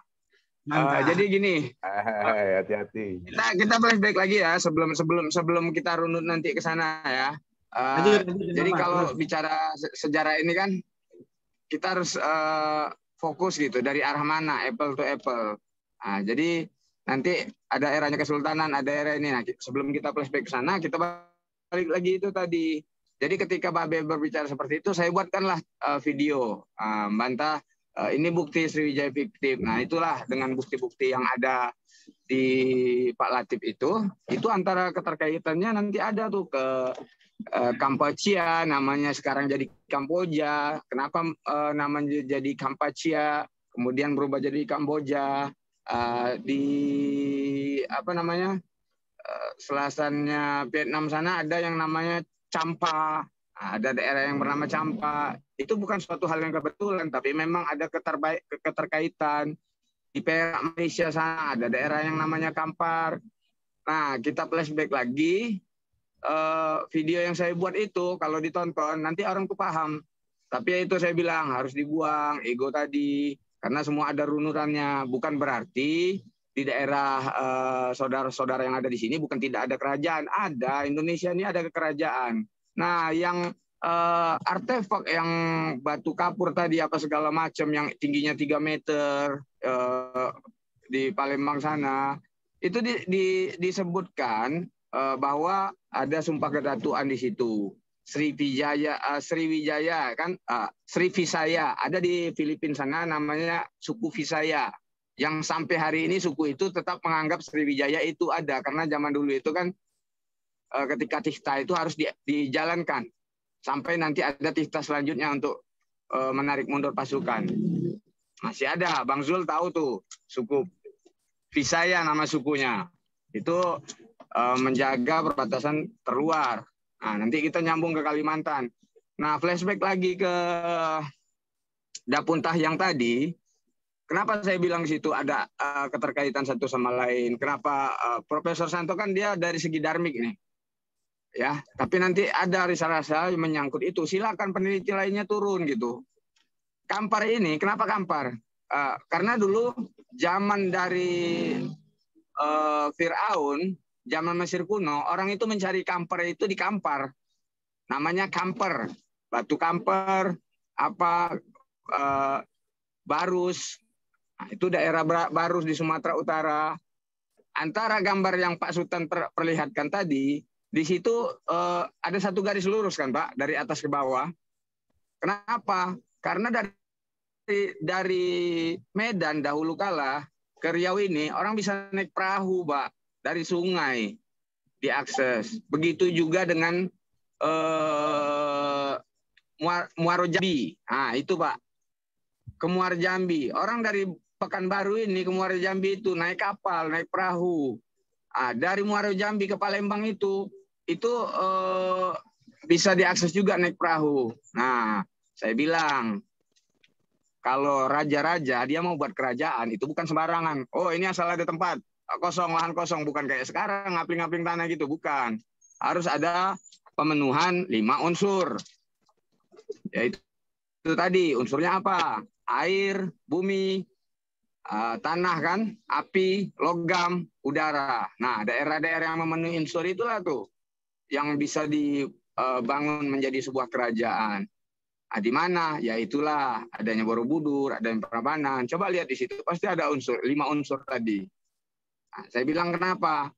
Jadi gini. Hati-hati. Kita flashback lagi ya sebelum kita runut nanti ke sana ya. Jadi kalau bicara sejarah ini kan kita harus fokus gitu dari arah mana, apple to apple. Nah, jadi nanti ada eranya kesultanan, ada era ini. Nah, sebelum kita flashback ke sana, kita balik lagi itu tadi. Jadi ketika Babe berbicara seperti itu, saya buatkanlah video bantah ini bukti Sriwijaya fiktif. Nah, itulah dengan bukti-bukti yang ada di Pak Latif itu antara keterkaitannya nanti ada tuh ke Kampuchea, namanya sekarang jadi Kamboja. Kenapa namanya jadi Kampuchea, kemudian berubah jadi Kamboja? Di apa namanya selasannya Vietnam sana ada yang namanya Champa, ada daerah yang bernama Champa. Itu bukan suatu hal yang kebetulan, tapi memang ada keterkaitan. Di Perak Malaysia sana ada daerah yang namanya Kampar. Nah, kita flashback lagi. Video yang saya buat itu kalau ditonton nanti orang tuh paham. Tapi itu saya bilang harus dibuang ego tadi karena semua ada runutannya. Bukan berarti di daerah saudara-saudara yang ada di sini bukan tidak ada kerajaan. Ada, Indonesia ini ada kerajaan. Nah, yang artefak yang batu kapur tadi apa segala macam yang tingginya 3 meter di Palembang sana itu disebutkan bahwa ada sumpah kedatuan di situ. Sriwijaya kan Srivisaya ada di Filipina sana namanya suku Visaya yang sampai hari ini suku itu tetap menganggap Sriwijaya itu ada karena zaman dulu itu kan ketika tihta itu harus dijalankan sampai nanti ada tihta selanjutnya untuk menarik mundur pasukan. Masih ada, Bang Zul tahu tuh suku Visaya nama sukunya itu menjaga perbatasan terluar. Nah, nanti kita nyambung ke Kalimantan. Nah, flashback lagi ke Dapuntah yang tadi. Kenapa saya bilang di situ ada keterkaitan satu sama lain? Kenapa Profesor Santo kan dia dari segi darmik nih. Ya, tapi nanti ada rasa-rasa yang menyangkut itu. Silakan peneliti lainnya turun gitu. Kampar ini, kenapa Kampar? Karena dulu zaman dari Fir'aun, zaman Mesir kuno, orang itu mencari Kampar itu di Kampar. Namanya Kamper, batu Kamper, Barus. Nah, itu daerah Barus di Sumatera Utara. Antara gambar yang Pak Sultan perlihatkan tadi, di situ ada satu garis lurus kan Pak, dari atas ke bawah. Kenapa? Karena dari Medan dahulu kala ke Riau ini orang bisa naik perahu, Pak, dari sungai diakses. Begitu juga dengan Muaro Jambi. Nah, itu Pak. Ke Muaro Jambi. Orang dari Pekanbaru ini ke Muaro Jambi itu naik kapal, naik perahu. Nah, dari Muaro Jambi ke Palembang itu bisa diakses juga naik perahu. Nah, saya bilang kalau raja-raja dia mau buat kerajaan itu bukan sembarangan. Oh, ini asal ada tempat kosong, lahan kosong, bukan kayak sekarang ngapling-ngapling tanah gitu, bukan. Harus ada pemenuhan 5 unsur. Yaitu tadi unsurnya apa? Air, bumi, tanah kan, api, logam, udara. Nah, daerah-daerah yang memenuhi unsur itulah tuh yang bisa dibangun menjadi sebuah kerajaan. Nah, di mana? Ya itulah adanya Borobudur, adanya Prambanan. Coba lihat di situ, pasti ada unsur, 5 unsur tadi. Nah, saya bilang kenapa?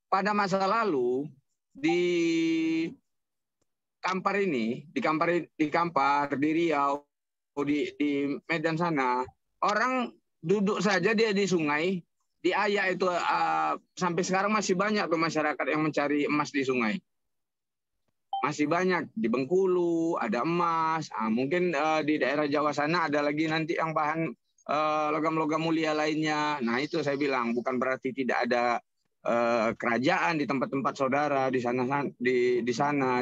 Pada masa lalu di Kampar ini, di Kampar, di Riau, di Medan sana, orang duduk saja dia di sungai, di Ayak itu sampai sekarang masih banyak tuh masyarakat yang mencari emas di sungai. Masih banyak di Bengkulu ada emas, mungkin di daerah Jawa sana ada lagi nanti yang bahan logam-logam mulia lainnya. Nah itu saya bilang bukan berarti tidak ada kerajaan di tempat-tempat saudara di sana di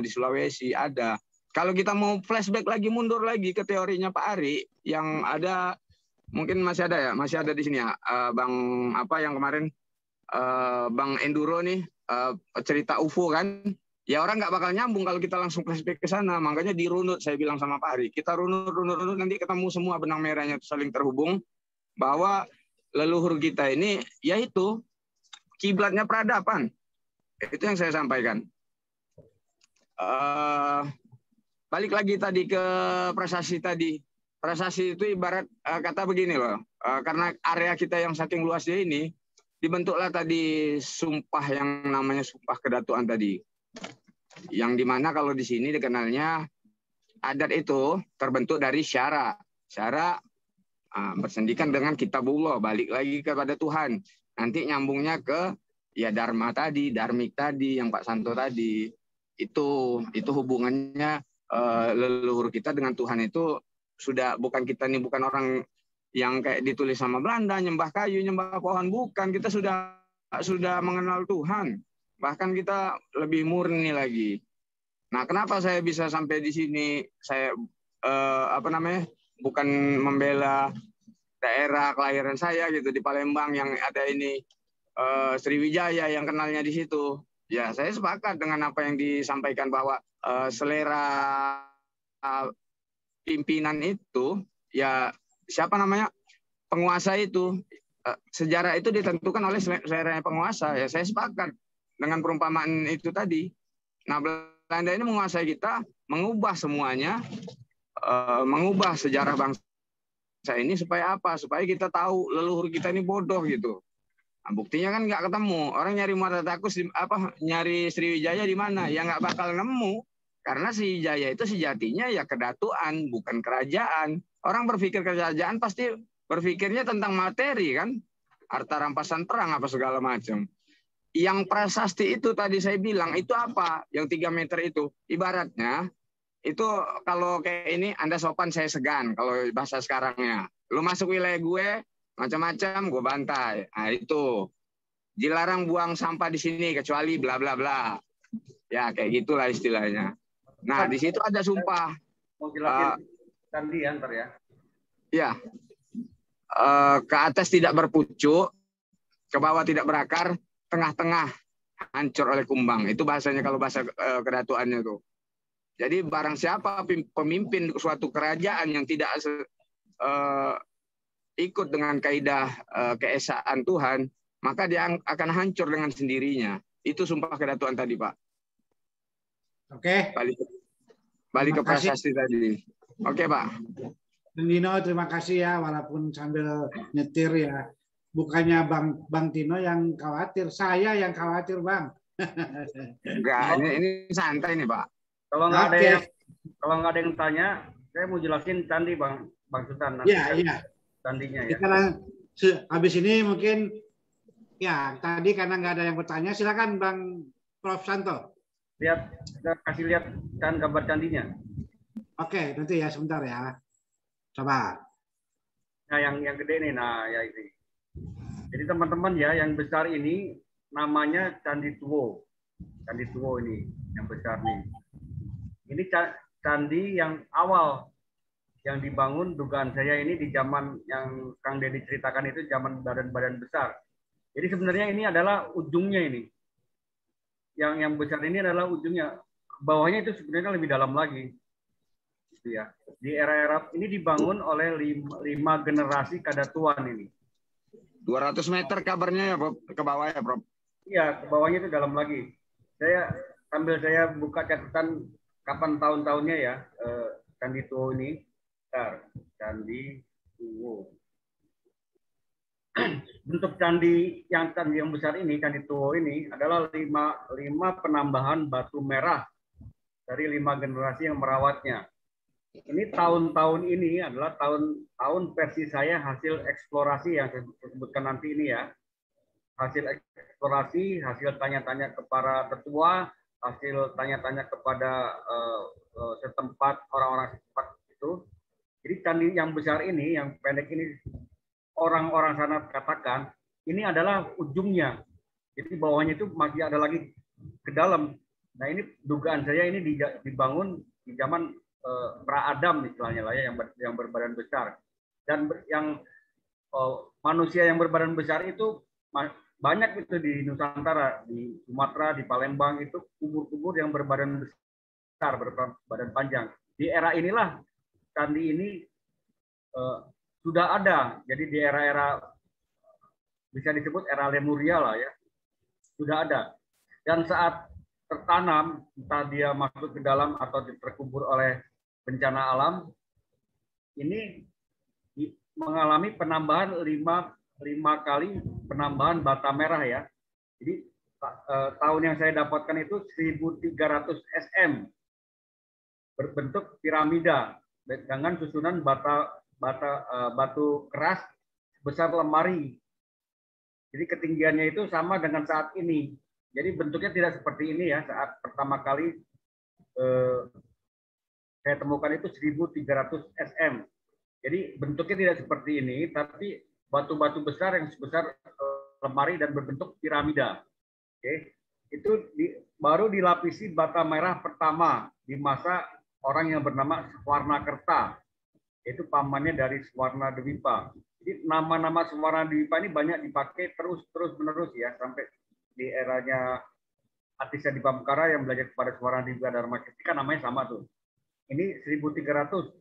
Sulawesi ada. Kalau kita mau flashback lagi mundur lagi ke teorinya Pak Ari yang ada mungkin masih ada di sini ya Bang apa yang kemarin Bang Enduro nih cerita UFO kan. Ya orang nggak bakal nyambung kalau kita langsung flashback ke sana. Makanya dirunut saya bilang sama Pak Ari. Kita runut nanti ketemu semua benang merahnya saling terhubung. Bahwa leluhur kita ini yaitu kiblatnya peradaban. Itu yang saya sampaikan. Balik lagi tadi ke prasasti tadi. Prasasti itu ibarat kata begini loh. Karena area kita yang saking luasnya ini. Dibentuklah tadi sumpah yang namanya sumpah kedatuan tadi. Yang dimana kalau di sini dikenalnya adat itu terbentuk dari syara. Syara bersendikan dengan kitabullah, balik lagi kepada Tuhan. Nanti nyambungnya ke ya dharma tadi, dharmik tadi, yang Pak Santo tadi. Itu hubungannya leluhur kita dengan Tuhan itu sudah bukan kita nih bukan orang yang kayak ditulis sama Belanda, nyembah kayu, nyembah pohon, bukan. Kita sudah mengenal Tuhan. Bahkan kita lebih murni lagi. Nah, kenapa saya bisa sampai di sini? Saya bukan membela daerah kelahiran saya gitu di Palembang yang ada ini Sriwijaya yang kenalnya di situ. Ya, saya sepakat dengan apa yang disampaikan bahwa selera pimpinan itu ya siapa namanya penguasa itu sejarah itu ditentukan oleh selera penguasa. Ya, saya sepakat dengan perumpamaan itu tadi. Nah, Belanda ini menguasai kita, mengubah semuanya, mengubah sejarah bangsa ini supaya apa? Supaya kita tahu leluhur kita ini bodoh gitu. Nah, buktinya kan nggak ketemu. Orang nyari Muara Takus, nyari Sriwijaya di mana? Ya nggak bakal nemu. Karena Sriwijaya itu sejatinya ya kedatuan, bukan kerajaan. Orang berpikir kerajaan pasti berpikirnya tentang materi kan, harta rampasan perang apa segala macam. Yang prasasti itu tadi saya bilang itu apa? Yang 3 meter itu ibaratnya itu kalau kayak ini Anda sopan saya segan kalau bahasa sekarangnya. Lu masuk wilayah gue macam-macam gue bantai. Nah itu dilarang buang sampah di sini kecuali bla bla bla. Ya kayak gitulah istilahnya. Nah di situ ada sumpah. Sandi ya ntar ya. Ya. Ke atas tidak berpucuk, ke bawah tidak berakar, tengah-tengah hancur oleh kumbang. Itu bahasanya kalau bahasa kedatuannya tuh. Jadi barang siapa pemimpin suatu kerajaan yang tidak ikut dengan kaidah keesaan Tuhan, maka dia akan hancur dengan sendirinya. Itu sumpah kedatuan tadi, Pak. Oke. Balik ke Terima kasih. prasasti tadi. Oke, Pak. Dino, terima kasih ya, walaupun sambil nyetir ya. Bukannya Bang Tino yang khawatir, saya yang khawatir, Bang. Enggak, ini santai nih, Pak. Kalau nggak ada yang tanya, saya mau jelasin candi, Bang Sultan. Iya. Candinya ya. Sekarang habis ini mungkin ya tadi karena nggak ada yang bertanya, silakan Bang Prof Santo. Kita kasih lihat gambar candinya. Oke, nanti ya sebentar ya. Coba. Nah, yang gede nih, nah ya ini. Jadi teman-teman ya, yang besar ini namanya Candi Tuwo. Candi Tuwo ini yang besar nih. Ini candi yang awal yang dibangun, dugaan saya ini di zaman yang Kang Deddy ceritakan itu zaman badan-badan besar. Jadi sebenarnya ini adalah ujungnya ini. Yang besar ini adalah ujungnya. Bawahnya itu sebenarnya lebih dalam lagi. Gitu ya. Di era-era ini dibangun oleh 5 generasi kadatuan ini. 200 meter kabarnya ya, Prof, ke bawah ya, Prof. Iya, ke bawahnya itu dalam lagi. Sambil saya buka catatan kapan tahun-tahunnya ya, Candi Tuwo ini. Candi Tuwo. Bentuk candi yang besar ini, Candi Tuwo ini adalah 5 penambahan batu merah dari 5 generasi yang merawatnya. Ini tahun-tahun ini adalah tahun versi saya hasil eksplorasi yang saya sebutkan nanti ini ya. Hasil eksplorasi, hasil tanya-tanya kepada tetua, hasil tanya-tanya kepada setempat, orang-orang setempat itu. Jadi candi yang besar ini, yang pendek ini, orang-orang sana katakan, ini adalah ujungnya. Jadi bawahnya itu masih ada lagi ke dalam. Nah ini dugaan saya ini dibangun di zaman pra-Adam istilahnya lah ya, yang berbadan besar. Dan yang manusia yang berbadan besar itu banyak itu di Nusantara, di Sumatera, di Palembang itu kubur-kubur yang berbadan besar, berbadan panjang. Di era inilah candi ini sudah ada. Jadi di era-era bisa disebut era Lemuria lah ya, sudah ada. Dan saat tertanam, entah dia masuk ke dalam atau terkubur oleh bencana alam, ini mengalami penambahan 5 kali penambahan bata merah ya. Jadi tahun yang saya dapatkan itu 1300 sm berbentuk piramida dengan susunan batu keras sebesar lemari. Jadi ketinggiannya itu sama dengan saat ini. Jadi bentuknya tidak seperti ini ya. Saat pertama kali saya temukan itu 1300 sm. Jadi bentuknya tidak seperti ini, tapi batu-batu besar yang sebesar lemari dan berbentuk piramida. Oke. Itu baru dilapisi bata merah pertama di masa orang yang bernama Swarnakerta. Itu pamannya dari Swarnadwipa. Jadi nama-nama Swarnadwipa ini banyak dipakai terus-menerus ya sampai di eranya Atisa di Pamukara yang belajar kepada Swarnadwipa Dharma Kestika, namanya sama tuh. Ini 1300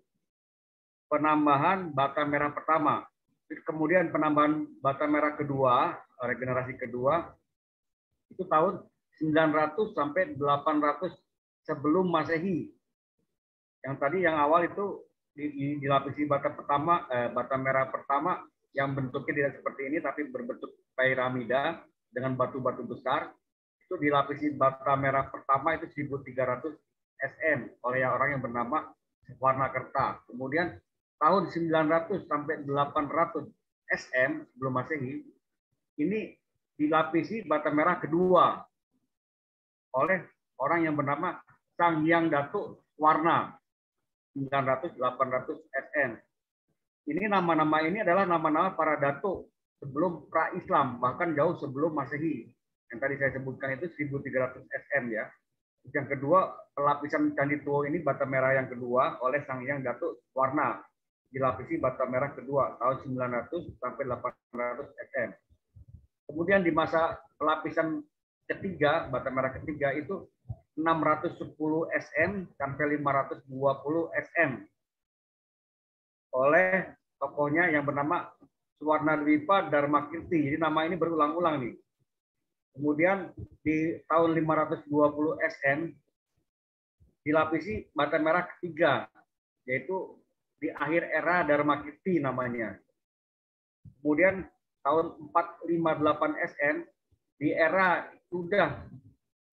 penambahan bata merah pertama. Kemudian penambahan bata merah kedua, regenerasi kedua, itu tahun 900 sampai 800 sebelum Masehi. Yang tadi yang awal itu dilapisi bata merah pertama yang bentuknya tidak seperti ini tapi berbentuk piramida dengan batu-batu besar. Itu dilapisi bata merah pertama itu 1300 sm oleh orang yang bernama Swarnakerta. Kemudian tahun 900 sampai 800 sm sebelum Masehi ini dilapisi bata merah kedua oleh orang yang bernama Sang Hyang Datuk Swarna 900-800 sm. Ini nama-nama ini adalah nama-nama para datuk sebelum pra-Islam, bahkan jauh sebelum Masehi. Yang tadi saya sebutkan itu 1300 sm ya. Yang kedua, pelapisan Candi Tuwo ini bata merah yang kedua oleh Sang Hyang Datuk Swarna. Dilapisi bata merah kedua tahun 900 sampai 800 sm. Kemudian di masa pelapisan ketiga, bata merah ketiga itu 610 sm sampai 520 sm oleh tokohnya yang bernama Suwarnadwipa Dharmakirti. Jadi nama ini berulang-ulang nih. Kemudian di tahun 520 SN dilapisi bata merah ketiga, yaitu di akhir era Dharmakirti namanya. Kemudian tahun 458 SN di era sudah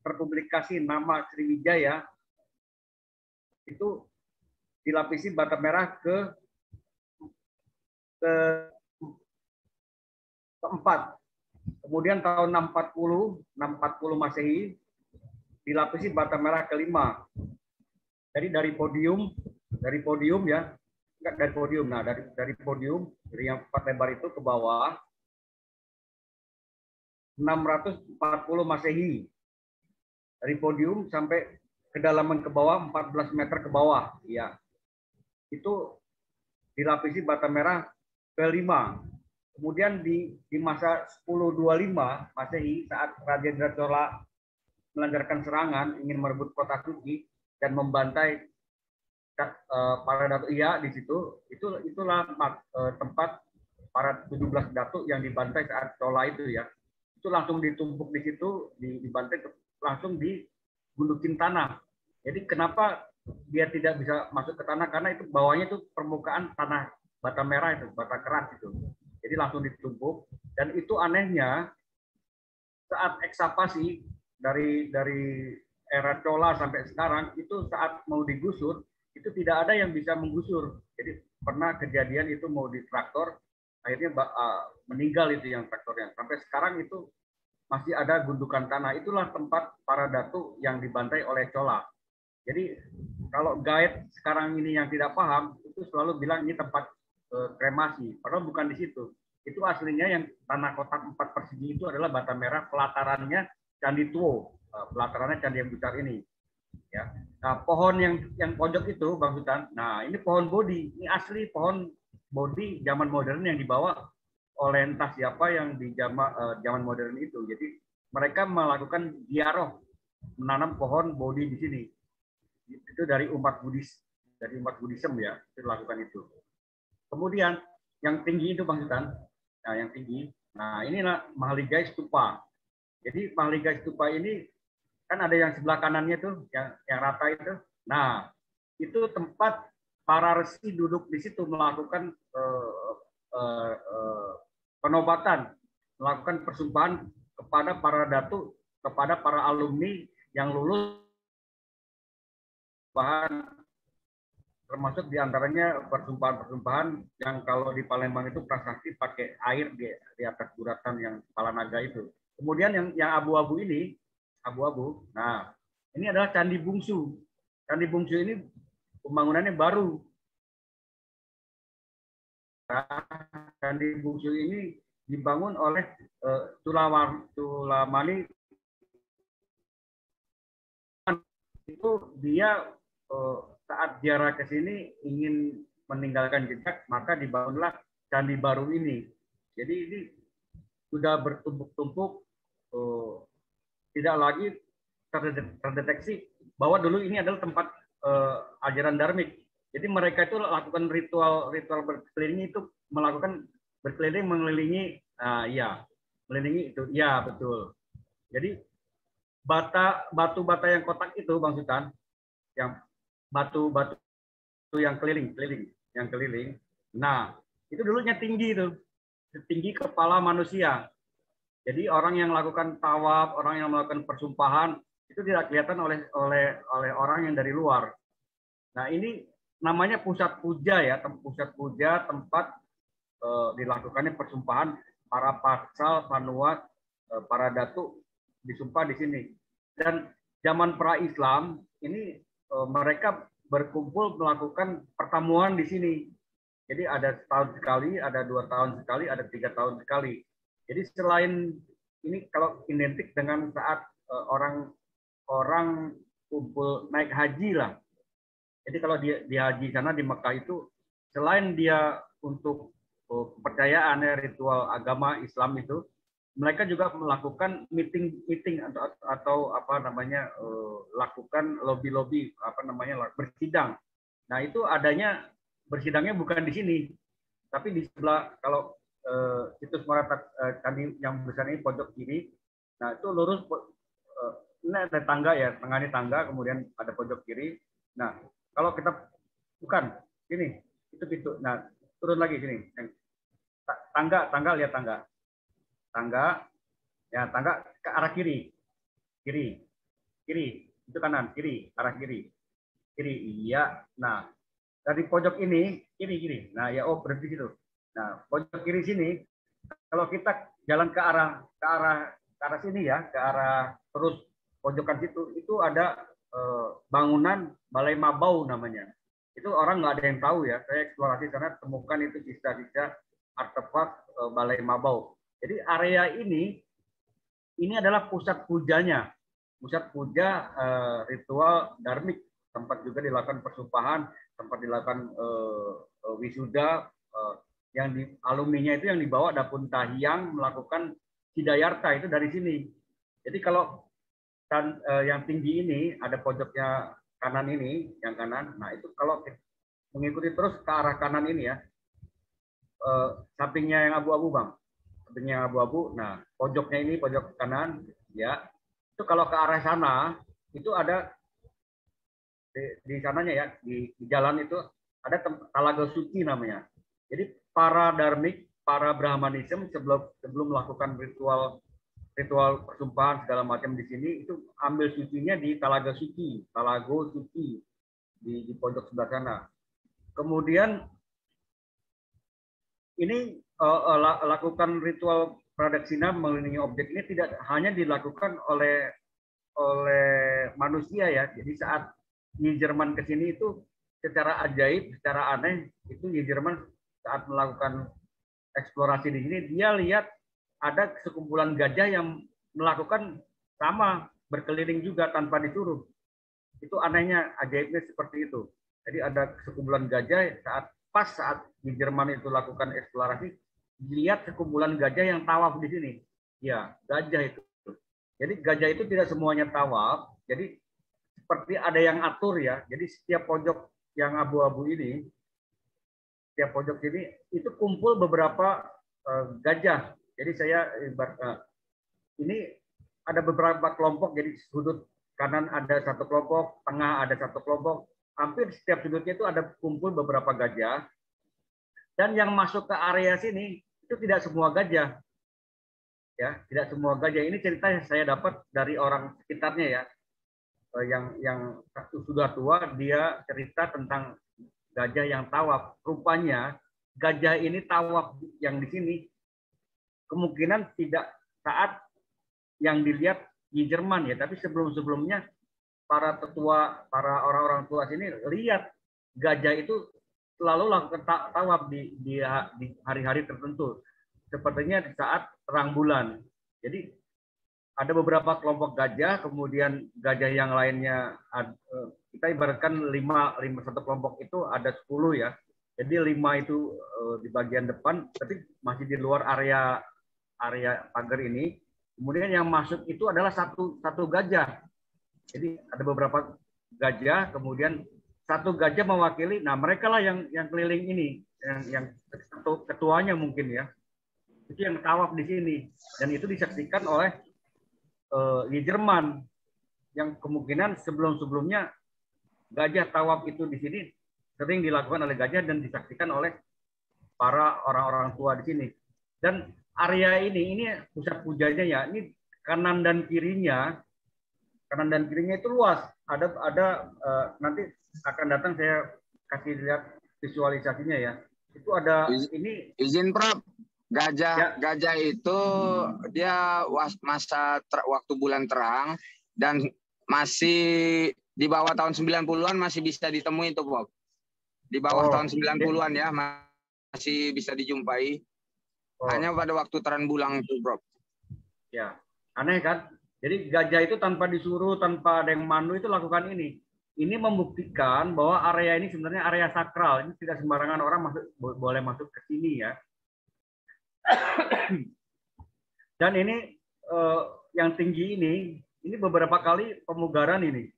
terpublikasi nama Sriwijaya itu dilapisi bata merah keempat. Kemudian tahun 640 Masehi dilapisi bata merah kelima. Jadi dari podium ya, enggak dari podium. Nah, dari podium dari yang 4 lebar itu ke bawah 640 Masehi. Dari podium sampai kedalaman ke bawah 14 meter ke bawah, ya. Itu dilapisi bata merah kelima. Kemudian di masa 1025 Masehi saat Raja Chola melancarkan serangan ingin merebut kota suci dan membantai para datu iya di situ, itulah tempat para 17 datu yang dibantai saat Chola itu ya. Itu langsung ditumpuk di situ, dibantai langsung digundukin tanah. Jadi kenapa dia tidak bisa masuk ke tanah? Karena itu bawahnya itu permukaan tanah bata merah itu, bata keras itu. Jadi langsung ditumpuk, dan itu anehnya saat ekskavasi dari era Chola sampai sekarang itu saat mau digusur itu tidak ada yang bisa menggusur. Jadi pernah kejadian itu mau di traktor, akhirnya meninggal itu yang traktornya. Sampai sekarang itu masih ada gundukan tanah. Itulah tempat para datu yang dibantai oleh Chola. Jadi kalau guide sekarang ini yang tidak paham itu selalu bilang ini tempat kremasi, padahal bukan di situ. Itu aslinya yang tanah kotak 4 persegi itu adalah bata merah, pelatarannya Candi Tuo, pelatarannya candi yang besar ini. Ya. Nah, pohon yang pojok itu, Bang Sultan, nah ini pohon bodi, ini asli pohon bodi zaman modern yang dibawa oleh entah siapa yang di zaman modern itu. Jadi mereka melakukan ziarah, menanam pohon bodi di sini. Itu dari umat Buddhism ya, itu lakukan itu. Kemudian yang tinggi itu Bang Sultan, nah yang tinggi, nah inilah Mahaligai Stupa. Jadi Mahaligai Stupa ini kan ada yang sebelah kanannya tuh, yang rata itu. Nah itu tempat para resi duduk di situ melakukan penobatan, melakukan persumpahan kepada para datu, kepada para alumni yang lulus bahan, termasuk diantaranya persumpahan-persumpahan yang kalau di Palembang itu prasasti pakai air di atas guratan yang kepala naga itu. Kemudian yang abu-abu ini, abu-abu, nah ini adalah Candi Bungsu. Candi Bungsu ini pembangunannya baru. Nah, Candi Bungsu ini dibangun oleh Tulamani. Itu dia saat ziarah ke sini ingin meninggalkan jejak, maka dibangunlah candi baru ini. Jadi ini sudah bertumpuk-tumpuk, tidak lagi terdeteksi bahwa dulu ini adalah tempat ajaran dharmik. Jadi mereka itu lakukan ritual berkeliling itu, melakukan berkeliling mengelilingi, mengelilingi itu, ya betul. Jadi batu-bata yang kotak itu Bang Sultan, yang batu-batu yang keliling. Nah, itu dulunya tinggi itu, tinggi kepala manusia. Jadi orang yang melakukan tawaf, orang yang melakukan persumpahan itu tidak kelihatan oleh orang yang dari luar. Nah, ini namanya pusat puja ya, pusat puja, tempat dilakukannya persumpahan para parsal, panuat, para datu disumpah di sini. Dan zaman pra-Islam ini mereka berkumpul melakukan pertemuan di sini. Jadi ada setahun sekali, ada 2 tahun sekali, ada 3 tahun sekali. Jadi selain ini kalau identik dengan saat orang kumpul naik haji lah. Jadi kalau di haji sana di Mekah itu selain dia untuk kepercayaan ritual agama Islam itu, mereka juga melakukan meeting atau apa namanya lakukan lobby bersidang. Nah itu adanya bersidangnya bukan di sini, Tapi di sebelah kalau situs Muara Candi yang besar ini pojok kiri, nah itu lurus. Ini ada tangga ya, tengah ini tangga, kemudian ada pojok kiri. Nah, kalau kita bukan sini, itu pintu. Nah, turun lagi sini. Tangga lihat tangga. Ya tangga ke arah kiri. Kiri. Itu kanan, kiri, arah kiri. Iya. Nah, dari pojok ini kiri. Nah, ya berhenti situ. Nah, pojok kiri sini kalau kita jalan ke arah sini ya, ke arah terus pojokan situ, itu ada bangunan Balai Mabau namanya. Itu orang nggak ada yang tahu ya. Saya eksplorasi sana temukan itu sisa-sisa artefak Balai Mabau. Jadi area ini adalah pusat pujanya, pusat puja ritual dharmik, tempat juga dilakukan persumpahan, tempat dilakukan wisuda, yang di alumninya itu yang dibawa Dapun Tahyang melakukan Hidayarta itu dari sini. Jadi kalau yang tinggi ini ada pojoknya kanan ini, yang kanan. Nah itu kalau mengikuti terus ke arah kanan ini ya, sampingnya yang abu-abu bang, sampingnya abu-abu. Nah pojoknya ini pojok kanan ya. Itu kalau ke arah sana itu ada di sananya ya, di jalan itu ada Talaga Suci namanya. Jadi para dharmik, para Brahmanism sebelum melakukan ritual persumpahan segala macam di sini itu ambil sucinya di Talaga Suci, Talago Suci di pojok sebelah sana. Kemudian ini lakukan ritual pradaksina mengelilingi objek ini tidak hanya dilakukan oleh manusia ya. Jadi saat Nyi Jerman ke sini itu secara ajaib, secara aneh itu Nyi Jerman saat melakukan eksplorasi di sini dia lihat ada sekumpulan gajah yang melakukan sama, berkeliling juga tanpa disuruh. Itu anehnya, ajaibnya seperti itu. Jadi ada sekumpulan gajah saat di Jerman itu lakukan eksplorasi, dilihat sekumpulan gajah yang tawaf di sini. Ya, gajah itu. Jadi gajah itu tidak semuanya tawaf. Jadi seperti ada yang atur ya. Jadi setiap pojok yang abu-abu ini, setiap pojok ini itu kumpul beberapa gajah. Jadi saya ini ada beberapa kelompok. Jadi sudut kanan ada satu kelompok, tengah ada satu kelompok. Hampir setiap sudutnya itu ada kumpul beberapa gajah. Dan yang masuk ke area sini itu tidak semua gajah. Ya, tidak semua gajah. Ini cerita yang saya dapat dari orang sekitarnya ya. Yang sudah tua, dia cerita tentang gajah yang tawaf. Rupanya gajah ini tawaf yang di sini kemungkinan tidak saat yang dilihat di Jerman ya, tapi sebelum-sebelumnya para tetua, para orang-orang tua sini lihat gajah itu selalu lakukan tawaf di hari-hari tertentu, sepertinya di saat terang bulan. Jadi ada beberapa kelompok gajah, kemudian gajah yang lainnya kita ibaratkan 5 satu kelompok itu ada 10 ya. Jadi 5 itu di bagian depan, tapi masih di luar area pagar ini. Kemudian yang masuk itu adalah satu gajah. Jadi ada beberapa gajah, kemudian satu gajah mewakili. Nah mereka lah yang keliling ini, yang ketuanya mungkin ya. Itu yang tawaf di sini, dan itu disaksikan oleh di Jerman yang kemungkinan sebelum-sebelumnya gajah tawaf itu di sini sering dilakukan oleh gajah dan disaksikan oleh para orang-orang tua di sini. Dan area ini pusat pujanya ya, ini kanan dan kirinya itu luas. Ada nanti akan datang saya kasih lihat visualisasinya ya. Itu ada ini izin Prof. Gajah itu dia waktu bulan terang dan masih di bawah tahun 90-an masih bisa ditemui itu, Bob. Di bawah tahun 90-an ya masih bisa dijumpai. Hanya pada waktu terang bulan itu, Bro. Ya, aneh kan? Jadi gajah itu tanpa disuruh, tanpa ada yang mandu itu lakukan ini. Ini membuktikan bahwa area ini sebenarnya area sakral. Ini tidak sembarangan orang boleh masuk ke sini ya. Dan ini yang tinggi ini beberapa kali pemugaran ini.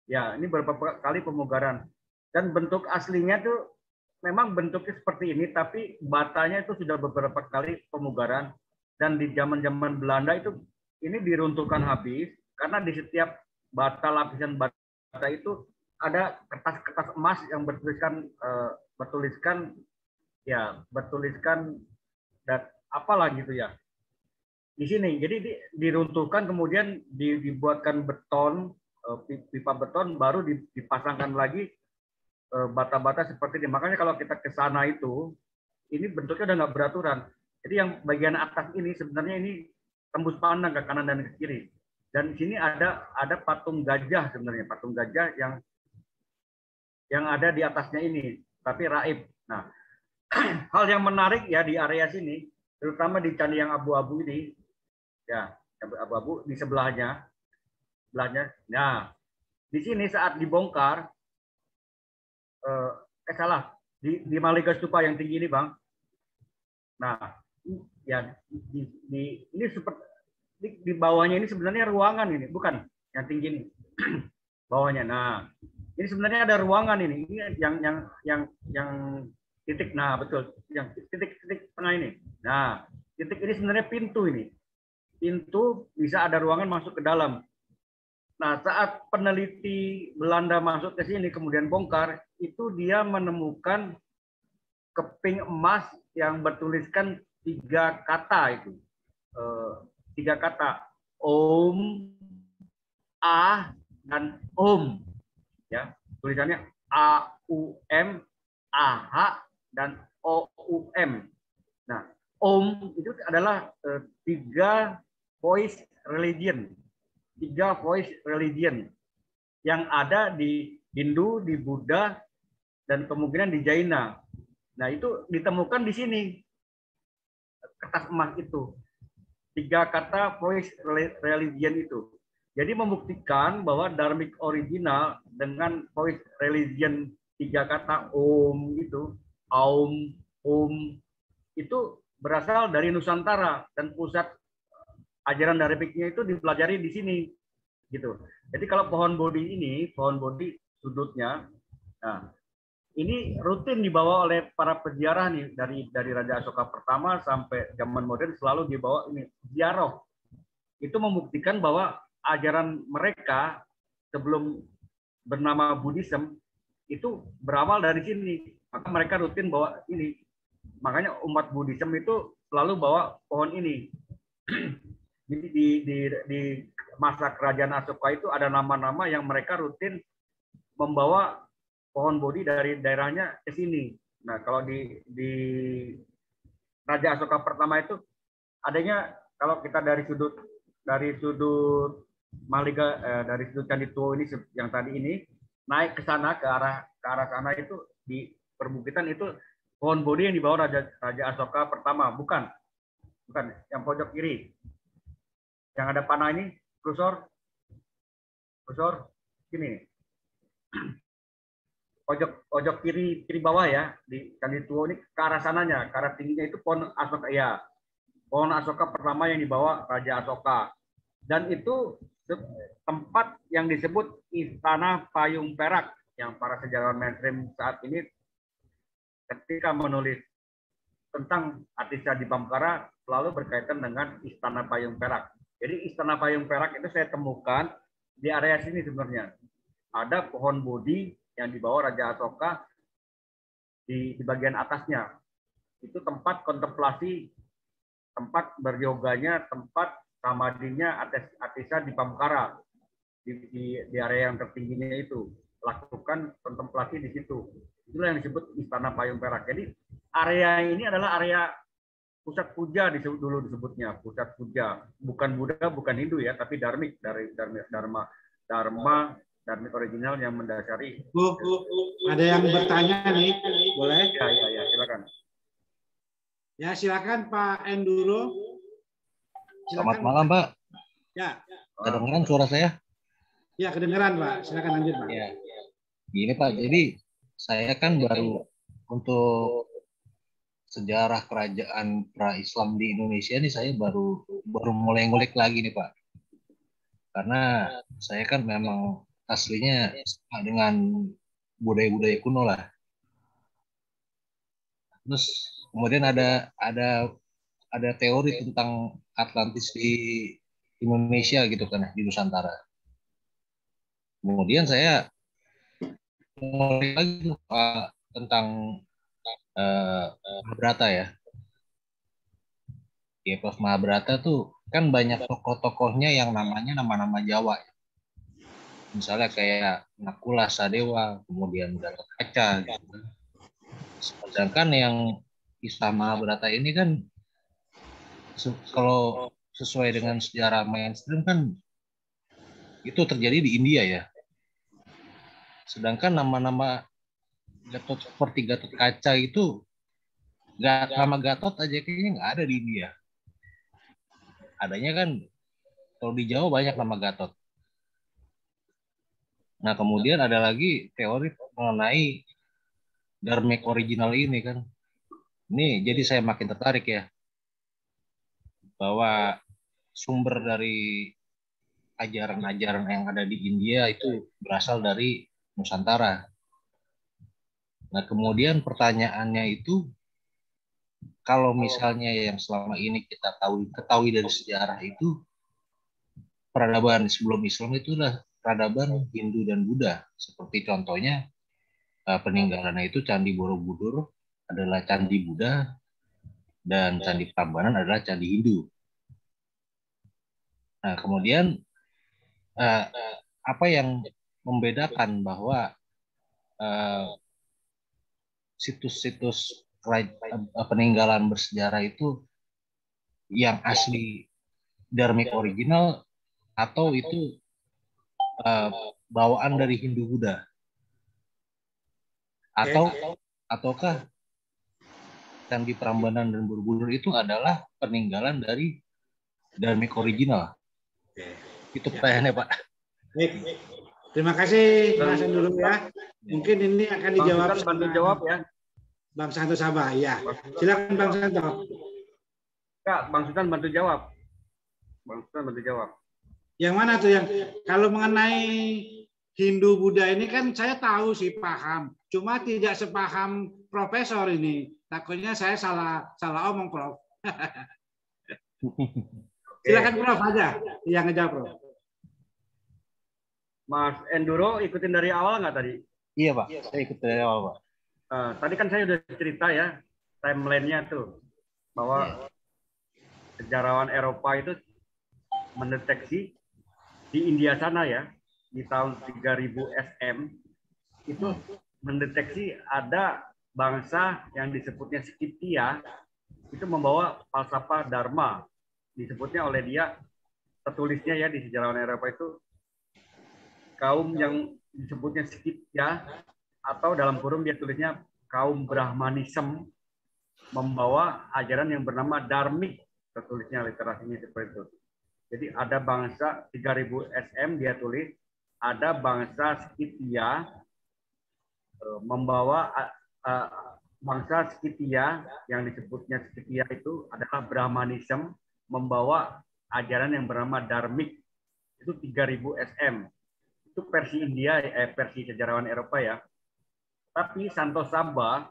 Ya, ini beberapa kali pemugaran. Dan bentuk aslinya tuh memang bentuknya seperti ini, tapi batanya itu sudah beberapa kali pemugaran, dan di zaman-zaman Belanda itu ini diruntuhkan habis karena di setiap bata, lapisan bata itu ada kertas-kertas emas yang bertuliskan dan apalah gitu ya di sini. Jadi diruntuhkan, kemudian dibuatkan beton, pipa beton, baru dipasangkan lagi bata-bata seperti ini. Makanya kalau kita ke sana itu, ini bentuknya udah nggak beraturan. Jadi yang bagian atas ini sebenarnya ini tembus pandang ke kanan dan ke kiri. Dan di sini ada patung gajah, sebenarnya patung gajah yang ada di atasnya ini, tapi raib. Nah, hal yang menarik ya di area sini, terutama di candi yang abu-abu ini, ya abu-abu di sebelahnya. Nah, di sini saat dibongkar, salah, di Malika Stupa yang tinggi ini, Bang. Nah, ya ini seperti di bawahnya ini sebenarnya ruangan ini, bukan yang tinggi ini. Bawahnya. Nah, ini sebenarnya ada ruangan ini. Ini yang titik. Nah, betul. Yang titik tengah ini. Nah, titik ini sebenarnya pintu ini. Pintu bisa ada ruangan masuk ke dalam. Nah, saat peneliti Belanda masuk ke sini kemudian bongkar, itu dia menemukan keping emas yang bertuliskan 3 kata itu. 3 kata, Om, A, dan Om. Ya, tulisannya A-U-M, A-H, dan O-U-M. Nah, Om itu adalah 3 voice religion. 3 voice religion yang ada di Hindu, di Buddha, dan kemungkinan di Jaina. Nah, itu ditemukan di sini. Kertas emas itu. 3 kata voice religion itu. Jadi membuktikan bahwa dharmic original dengan voice religion 3 kata Om itu, Aum, Om, itu berasal dari Nusantara, dan pusat ajaran dharmiknya itu dipelajari di sini. Gitu. Jadi kalau pohon Bodhi ini, pohon Bodhi sudutnya, nah, ini rutin dibawa oleh para peziarah nih, dari Raja Asoka pertama sampai zaman modern selalu dibawa ini ziarah. Itu membuktikan bahwa ajaran mereka sebelum bernama Buddhism itu berawal dari sini. Maka mereka rutin bawa ini. Makanya umat Buddhism itu selalu bawa pohon ini. Di masa kerajaan Asoka itu ada nama-nama yang mereka rutin membawa pohon Bodhi dari daerahnya ke sini. Nah, kalau di Raja Asoka pertama itu adanya, kalau kita dari sudut Malika, dari sudut Candi Tuo ini yang tadi ini naik ke sana, ke arah sana itu di perbukitan itu pohon Bodhi yang dibawa Raja Asoka pertama, bukan yang pojok kiri. Yang ada panah ini, kursor sini. Pojok kiri bawah ya, di Candi Tuo ini ke arah sananya, ke arah tingginya itu pohon Asoka ya. Pohon Asoka pertama yang dibawa Raja Asoka. Dan itu tempat yang disebut Istana Payung Perak, yang para sejarawan mainstream saat ini ketika menulis tentang Atisa di Bamkara selalu berkaitan dengan Istana Payung Perak. Jadi Istana Payung Perak itu saya temukan di area sini sebenarnya. Ada pohon Bodhi yang dibawa Raja Asoka di bagian atasnya. Itu tempat kontemplasi, tempat beryoganya, tempat samadinya Atisa di Bamkara. Di area yang tertingginya itu. Lakukan kontemplasi di situ. Itulah yang disebut Istana Payung Perak. Jadi area ini adalah area pusat puja dulu disebutnya, pusat puja, bukan Buddha, bukan Hindu ya, tapi dharmik, dari dharma original yang mendasari. Bu, ada yang bertanya nih, boleh? Ya, silakan. Ya, silakan Pak Enduro. Selamat malam, Pak. Ya. Kedengeran suara saya? Ya, kedengeran, Pak. Silakan lanjut, Pak. Ya. Gini, Pak. Jadi saya kan baru untuk sejarah kerajaan pra-Islam di Indonesia nih, saya baru mulai ngulik lagi nih, Pak. Karena saya kan memang aslinya dengan budaya-budaya kuno lah. Terus kemudian ada teori tentang Atlantis di Indonesia gitu kan, di Nusantara. Kemudian saya mulai lagi tentang Mahabharata ya. Di epos Mahabharata tuh kan banyak tokoh-tokohnya yang namanya nama-nama Jawa. Misalnya kayak Nakula Sadewa, kemudian Gatotkaca gitu. Sedangkan yang kisah Mahabharata ini kan kalau sesuai dengan sejarah mainstream kan itu terjadi di India ya. Sedangkan nama-nama Gatot seperti Gatotkaca itu nama Gatot aja kayaknya nggak ada di India. Adanya kan kalau di Jawa banyak nama Gatot. Nah kemudian ada lagi teori mengenai Dharmic original ini kan. Ini jadi saya makin tertarik ya bahwa sumber dari ajaran-ajaran yang ada di India itu berasal dari Nusantara. Nah kemudian pertanyaannya itu, kalau misalnya yang selama ini kita ketahui dari sejarah itu, peradaban sebelum Islam itulah peradaban Hindu dan Buddha. Seperti contohnya peninggalannya itu Candi Borobudur adalah Candi Buddha dan Candi Prambanan adalah Candi Hindu. Nah kemudian apa yang membedakan bahwa situs-situs peninggalan bersejarah itu yang asli Dharmic original atau itu bawaan dari Hindu Buddha, ataukah Candi Prambanan dan Borobudur itu adalah peninggalan dari Dharmic original? Itu pertanyaannya Pak. Baik. Terima kasih Mas dulu ya. Mungkin ini akan dijawab. Bantu jawab ya. Bang Santo Sabah, ya. Silakan Bang Santo. Kak, Bang Sultan bantu jawab. Bang Sultan bantu jawab. Yang mana tuh yang kalau mengenai Hindu Buddha ini kan saya tahu sih, paham. Cuma tidak sepaham Profesor ini. Takutnya saya salah omong, Prof. Silakan Prof aja yang ngejawab, Prof. Mas Enduro ikutin dari awal nggak tadi? Iya Pak, saya ikut dari awal Pak. Tadi kan saya udah cerita ya timelinenya tuh bahwa sejarawan Eropa itu mendeteksi di India sana ya di tahun 3000 SM itu mendeteksi ada bangsa yang disebutnya Scythia itu membawa falsafah Dharma, disebutnya oleh dia, tertulisnya ya di sejarawan Eropa itu kaum yang disebutnya Scythia, atau dalam kurung dia tulisnya kaum Brahmanism, membawa ajaran yang bernama Dharmic, tertulisnya literasinya seperti itu. Jadi ada bangsa 3000 SM dia tulis, ada bangsa Scythia membawa bangsa Scythia yang disebutnya Scythia itu adalah Brahmanism, membawa ajaran yang bernama Dharmic, itu 3000 SM. Itu versi India, versi sejarawan Eropa ya. Tapi Santo Sabah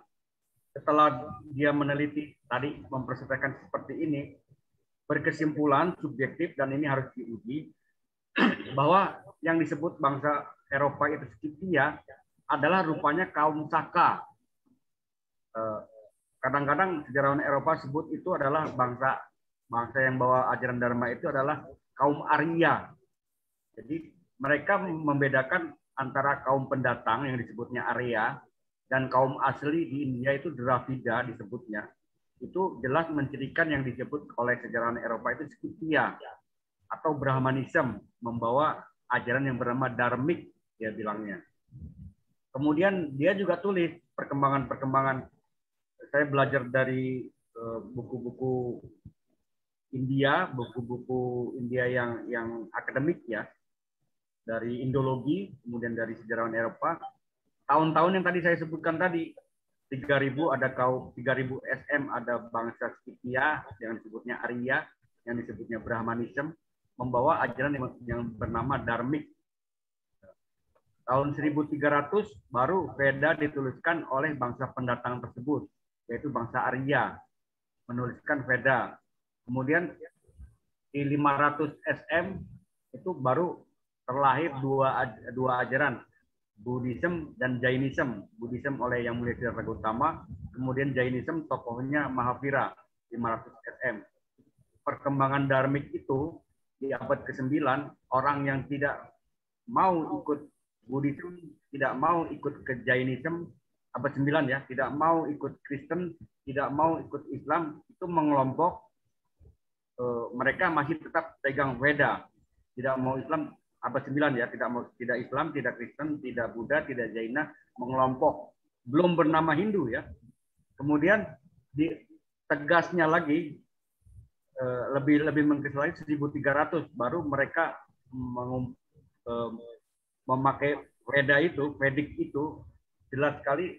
setelah dia meneliti tadi mempresentasikan seperti ini, berkesimpulan subjektif dan ini harus diuji bahwa yang disebut bangsa Eropa itu Scythia adalah rupanya kaum Saka. Kadang-kadang sejarawan Eropa sebut itu adalah bangsa yang bawa ajaran Dharma itu adalah kaum Arya. Jadi mereka membedakan antara kaum pendatang yang disebutnya Arya dan kaum asli di India itu Dravida disebutnya. Itu jelas mencirikan yang disebut oleh sejarawan Eropa itu Scythia atau Brahmanism, membawa ajaran yang bernama Dharmic, dia bilangnya. Kemudian dia juga tulis perkembangan-perkembangan. Saya belajar dari buku-buku India, buku-buku India yang akademik ya, dari Indologi, kemudian dari sejarawan Eropa. Tahun-tahun yang tadi saya sebutkan tadi, 3000 ada kaum 3000 SM ada bangsa Scythia yang disebutnya Arya, yang disebutnya Brahmanism, membawa ajaran yang bernama Dharmic. Tahun 1300 baru Veda dituliskan oleh bangsa pendatang tersebut. yaitu bangsa Arya, menuliskan Veda. Kemudian di 500 SM itu baru terlahir dua ajaran, Buddhism dan Jainism. Buddhism oleh Yang Mulia Siddhartha Gautama, kemudian Jainism tokohnya Mahavira, 500 SM. Perkembangan dharmik itu di abad ke-9, orang yang tidak mau ikut Buddhism, tidak mau ikut ke Jainism, abad 9 ya, tidak mau ikut Kristen, tidak mau ikut Islam, itu mengelompok. Mereka masih tetap pegang Veda, tidak mau Islam, abad 9 ya, tidak Islam, tidak Kristen, tidak Buddha, tidak Jaina, mengelompok. Belum bernama Hindu ya. Kemudian tegasnya lagi lebih mengkecuali 1300 baru mereka memakai Veda itu, Vedic itu jelas sekali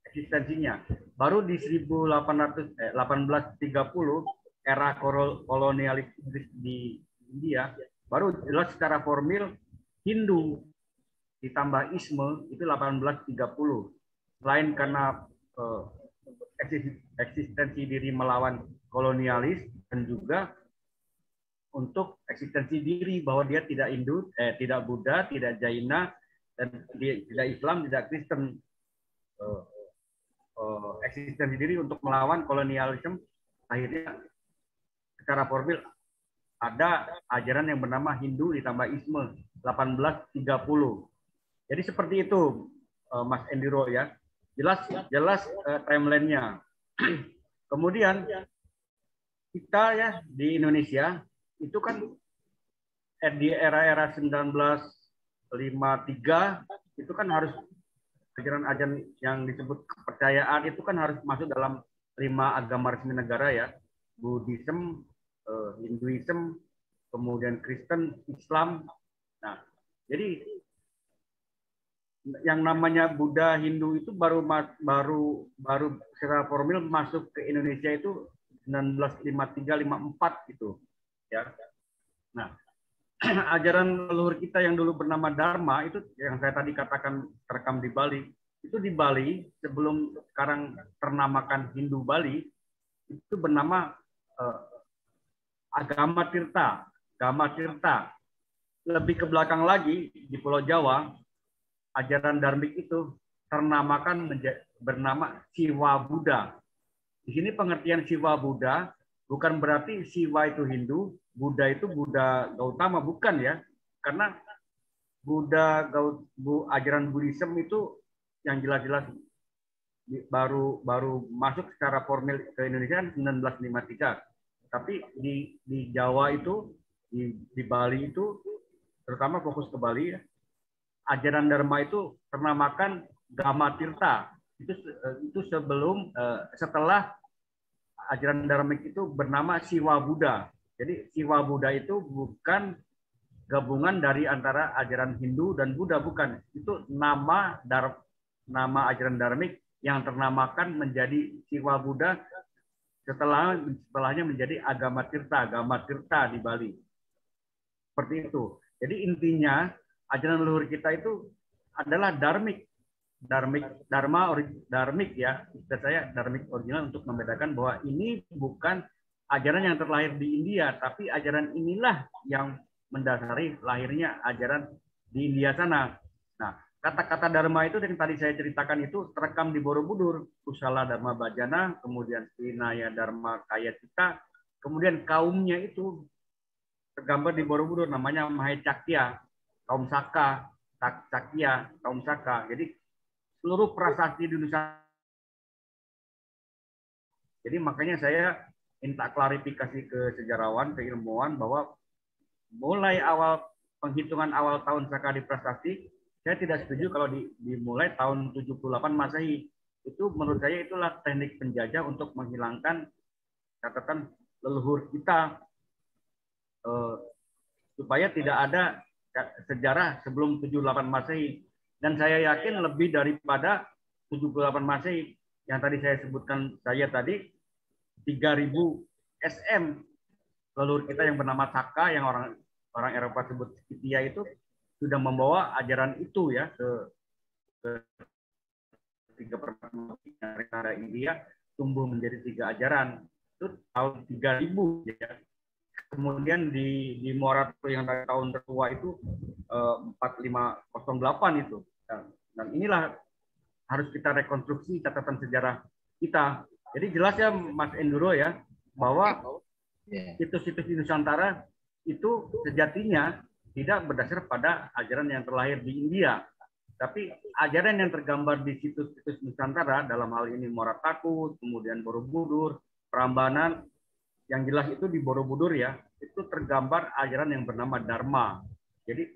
eksistensinya. Baru di 1830 era kolonialis Inggris di India, baru jelas secara formil Hindu ditambah Isme itu 1830. Selain karena eksistensi diri melawan kolonialis dan juga untuk eksistensi diri bahwa dia tidak Hindu, tidak Buddha, tidak Jaina, dan tidak Islam, tidak Kristen. Eksistensi diri untuk melawan kolonialisme, akhirnya secara formil ada ajaran yang bernama Hindu ditambah Isme 1830. Jadi seperti itu, Mas Endiro ya. Jelas timeline-nya. Kemudian kita ya di Indonesia itu kan di era-era 1953 itu kan harus ajaran-ajaran yang disebut kepercayaan itu kan harus masuk dalam 5 agama resmi negara ya. Buddhism, Hinduism, kemudian Kristen, Islam. Nah, jadi yang namanya Buddha, Hindu itu baru secara formil masuk ke Indonesia itu 1953-54 gitu ya. Nah, ajaran leluhur kita yang dulu bernama Dharma itu yang saya tadi katakan terekam di Bali, itu di Bali sebelum sekarang ternamakan Hindu Bali itu bernama Agama Tirta. Agama Tirta. Lebih ke belakang lagi di Pulau Jawa, ajaran dharmik itu ternamakan bernama Siwa Buddha. Di sini pengertian Siwa Buddha bukan berarti Siwa itu Hindu, Buddha itu Buddha Gautama, bukan ya. Karena ajaran Buddhism itu yang jelas-jelas baru masuk secara formil ke Indonesia 1953. Tapi di Jawa itu, di Bali itu, terutama fokus ke Bali ya, ajaran Dharma itu ternamakan Gama Tirta. Itu setelah ajaran Dharmik itu bernama Siwa Buddha. Jadi Siwa Buddha itu bukan gabungan dari antara ajaran Hindu dan Buddha, bukan. Itu nama ajaran Dharmik yang ternamakan menjadi Siwa Buddha setelahnya menjadi Agama Tirta di Bali. Seperti itu. Jadi intinya ajaran leluhur kita itu adalah dharmik ya. Istilah saya dharmik original untuk membedakan bahwa ini bukan ajaran yang terlahir di India, tapi ajaran inilah yang mendasari lahirnya ajaran di India sana. Nah, kata-kata dharma itu yang tadi saya ceritakan itu terekam di Borobudur, Kusala Dharma Bhajana, kemudian Vinaya Dharma Kaya Cita, kemudian kaumnya itu tergambar di Borobudur namanya Mahecakya, kaum Saka, Cakya, kaum Saka. Jadi seluruh prasasti di Nusantara. Jadi makanya saya minta klarifikasi ke sejarawan, ke ilmuwan bahwa mulai penghitungan awal tahun Saka di prasasti, saya tidak setuju kalau dimulai tahun 78 Masehi. Itu menurut saya itulah teknik penjajah untuk menghilangkan catatan leluhur kita supaya tidak ada sejarah sebelum 78 Masehi. Dan saya yakin lebih daripada 78 Masehi yang tadi saya sebutkan 3.000 SM leluhur kita yang bernama Saka, yang orang Eropa sebut Scythia, itu sudah membawa ajaran itu ya ke ketiga pertama negara India tumbuh menjadi 3 ajaran itu tahun 3000 ya. Kemudian di Morato yang dari tahun tertua itu 4508 itu. Dan inilah harus kita rekonstruksi catatan sejarah kita. Jadi jelas ya Mas Enduro ya, bahwa situs-situs di Nusantara itu sejatinya tidak berdasar pada ajaran yang terlahir di India. Tapi ajaran yang tergambar di situs-situs Nusantara, dalam hal ini Muara Takus, kemudian Borobudur, Prambanan, yang jelas itu di Borobudur ya, itu tergambar ajaran yang bernama Dharma. Jadi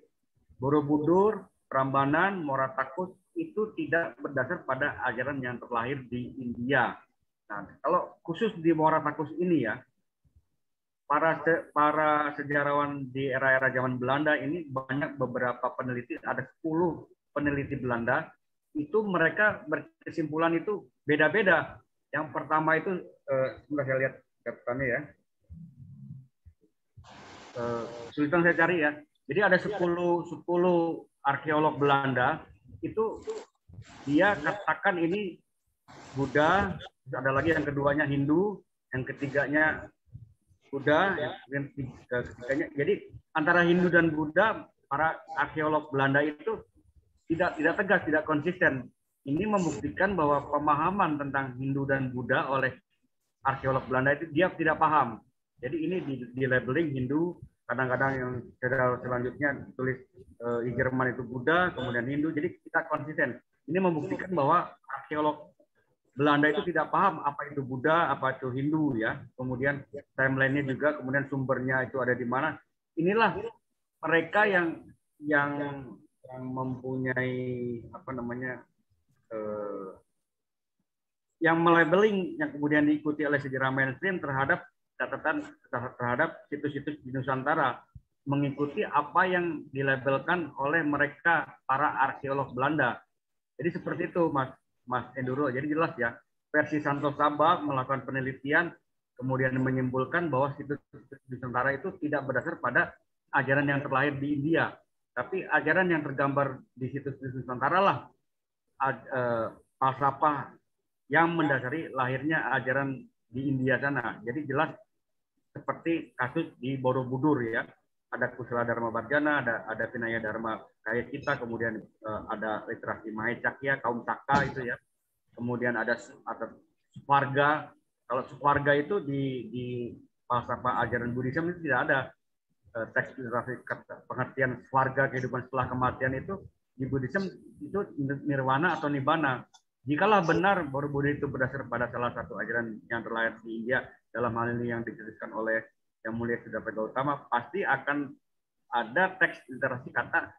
Borobudur, Prambanan, Muara Takus itu tidak berdasar pada ajaran yang terlahir di India. Nah, kalau khusus di Muara Takus ini ya, para sejarawan di era-era zaman Belanda ini banyak beberapa peneliti, ada 10 peneliti Belanda, itu mereka berkesimpulan itu beda-beda. Yang pertama itu, sebentar saya lihat catatannya ya. Kesulitan saya cari ya. Jadi ada 10 arkeolog Belanda, itu dia katakan ini Buddha, ada lagi yang keduanya Hindu, yang ketiganya Buddha, yang ketiganya. Jadi antara Hindu dan Buddha, para arkeolog Belanda itu tidak tegas, tidak konsisten. Ini membuktikan bahwa pemahaman tentang Hindu dan Buddha oleh arkeolog Belanda itu dia tidak paham. Jadi ini di labeling Hindu, kadang-kadang yang selanjutnya tulis di Jerman itu Buddha, kemudian Hindu. Jadi kita konsisten. Ini membuktikan bahwa arkeolog Belanda itu tidak paham apa itu Buddha, apa itu Hindu ya. Kemudian timeline-nya juga, kemudian sumbernya itu ada di mana. Inilah mereka yang mempunyai apa namanya, yang melabeling, yang kemudian diikuti oleh sejarah mainstream terhadap catatan terhadap situs-situs di Nusantara, mengikuti apa yang dilabelkan oleh mereka para arkeolog Belanda. Jadi seperti itu Mas Enduro. Jadi jelas ya, versi Santo Sabah melakukan penelitian kemudian menyimpulkan bahwa situs-situs di Nusantara itu tidak berdasar pada ajaran yang terlahir di India. Tapi ajaran yang tergambar di situs-situs Nusantara lah falsafah yang mendasari lahirnya ajaran di India sana. Jadi jelas seperti kasus di Borobudur ya. Ada Kusala Dharma Bharjana, ada Vinaya Dharma Kaya Kita, kemudian ada literasi Mahecakya, kaum Saka itu ya. Kemudian ada Swarga. Kalau Swarga itu di falsafah ajaran Buddhisme itu tidak ada teks literasi pengertian swarga, kehidupan setelah kematian itu di Buddhisme itu nirwana atau nibbana. Jikalau benar Borobudur itu berdasar pada salah satu ajaran yang terlahir di India, dalam hal ini yang dituliskan oleh Yang Mulia Siddhartha Gautama, pasti akan ada teks literasi kata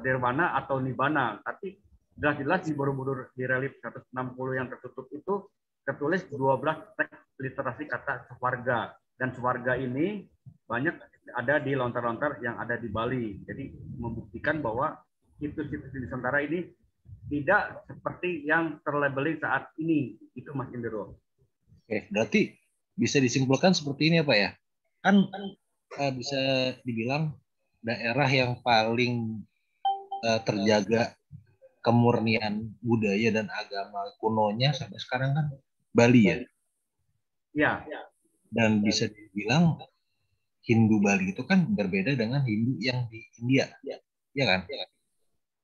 nirwana atau nibbana. Tapi jelas-jelas di Borobudur di relief 160 yang tertutup itu tertulis 12 teks literasi kata swarga. Dan swarga ini banyak ada di lontar-lontar yang ada di Bali. Jadi membuktikan bahwa situs-situs di Nusantara ini tidak seperti yang terlabeling saat ini. Itu Mas Indro. Oke, berarti bisa disimpulkan seperti ini ya Pak ya. Kan bisa dibilang daerah yang paling terjaga kemurnian budaya dan agama kunonya sampai sekarang kan Bali ya. Ya. Dan bisa dibilang Hindu Bali itu kan berbeda dengan Hindu yang di India, ya kan?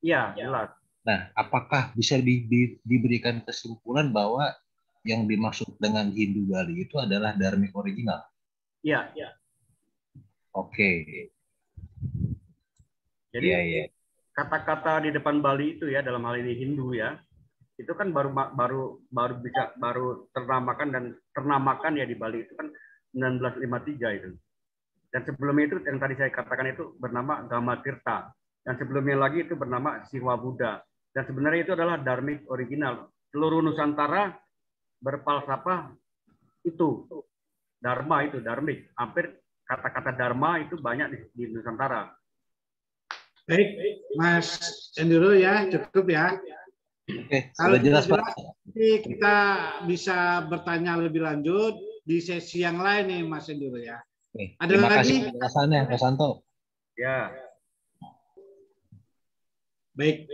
Iya, jelas. Nah, apakah bisa diberikan kesimpulan bahwa yang dimaksud dengan Hindu Bali itu adalah dharmik original? Iya. Oke. Jadi kata-kata di depan Bali itu ya, dalam hal ini Hindu ya, itu kan baru ternamakan ya di Bali itu kan 1953 itu. Dan sebelumnya itu yang tadi saya katakan itu bernama Gama Tirta. Dan sebelumnya lagi itu bernama Siwa Buddha. Dan sebenarnya itu adalah dharmik original. Seluruh Nusantara berfalsafah itu. Dharma itu, dharmik. Hampir kata-kata dharma itu banyak di Nusantara. Baik, Mas Enduro ya, cukup ya. Oke, kalau sudah jelas Pak. Kita bisa bertanya lebih lanjut di sesi yang lain nih Mas Enduro ya. Oke, ada terima lagi? kasih penjelasannya Pak Santo. Ya. Baik.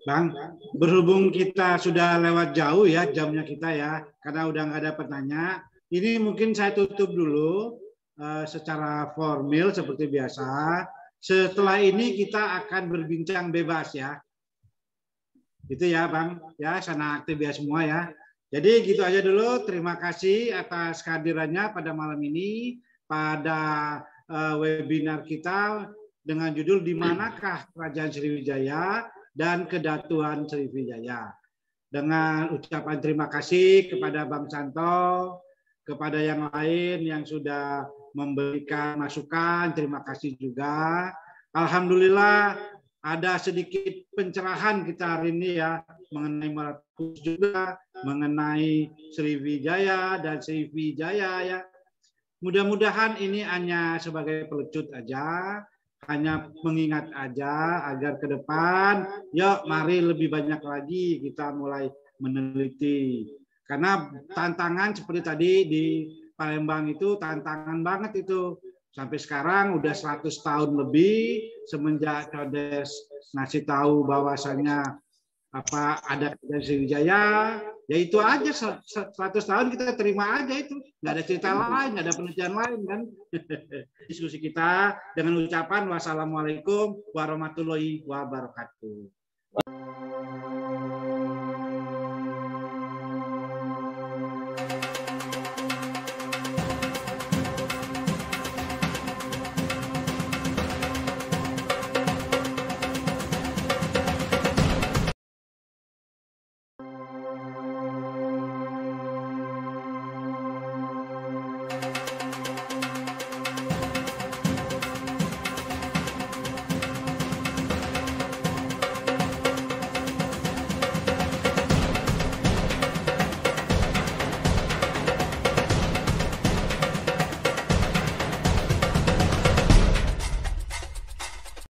Bang, berhubung kita sudah lewat jauh ya jamnya kita ya, karena udah nggak ada pertanyaan. Ini mungkin saya tutup dulu secara formal seperti biasa. Setelah ini kita akan berbincang bebas ya. Itu ya Bang, ya sana aktif semua ya. Jadi gitu aja dulu. Terima kasih atas kehadirannya pada malam ini pada webinar kita dengan judul Di Manakah Kerajaan Sriwijaya dan Kedatuan Sriwijaya. Dengan ucapan terima kasih kepada Bang Santo, kepada yang lain yang sudah memberikan masukan, terima kasih juga. Alhamdulillah ada sedikit pencerahan kita hari ini ya mengenai Meratus juga, mengenai Sriwijaya dan Sriwijaya ya. Mudah-mudahan ini hanya sebagai pelecut aja, hanya mengingat aja agar ke depan, yuk mari lebih banyak lagi kita mulai meneliti. Karena tantangan seperti tadi di Palembang itu tantangan banget itu. Sampai sekarang udah 100 tahun lebih semenjak Codes ngasih tahu bahwasannya ada Kerajaan Sriwijaya, ya itu aja 100 tahun kita terima aja itu, nggak ada cerita lain, nggak ada penelitian lain kan. Diskusi kita dengan ucapan wassalamualaikum warahmatullahi wabarakatuh.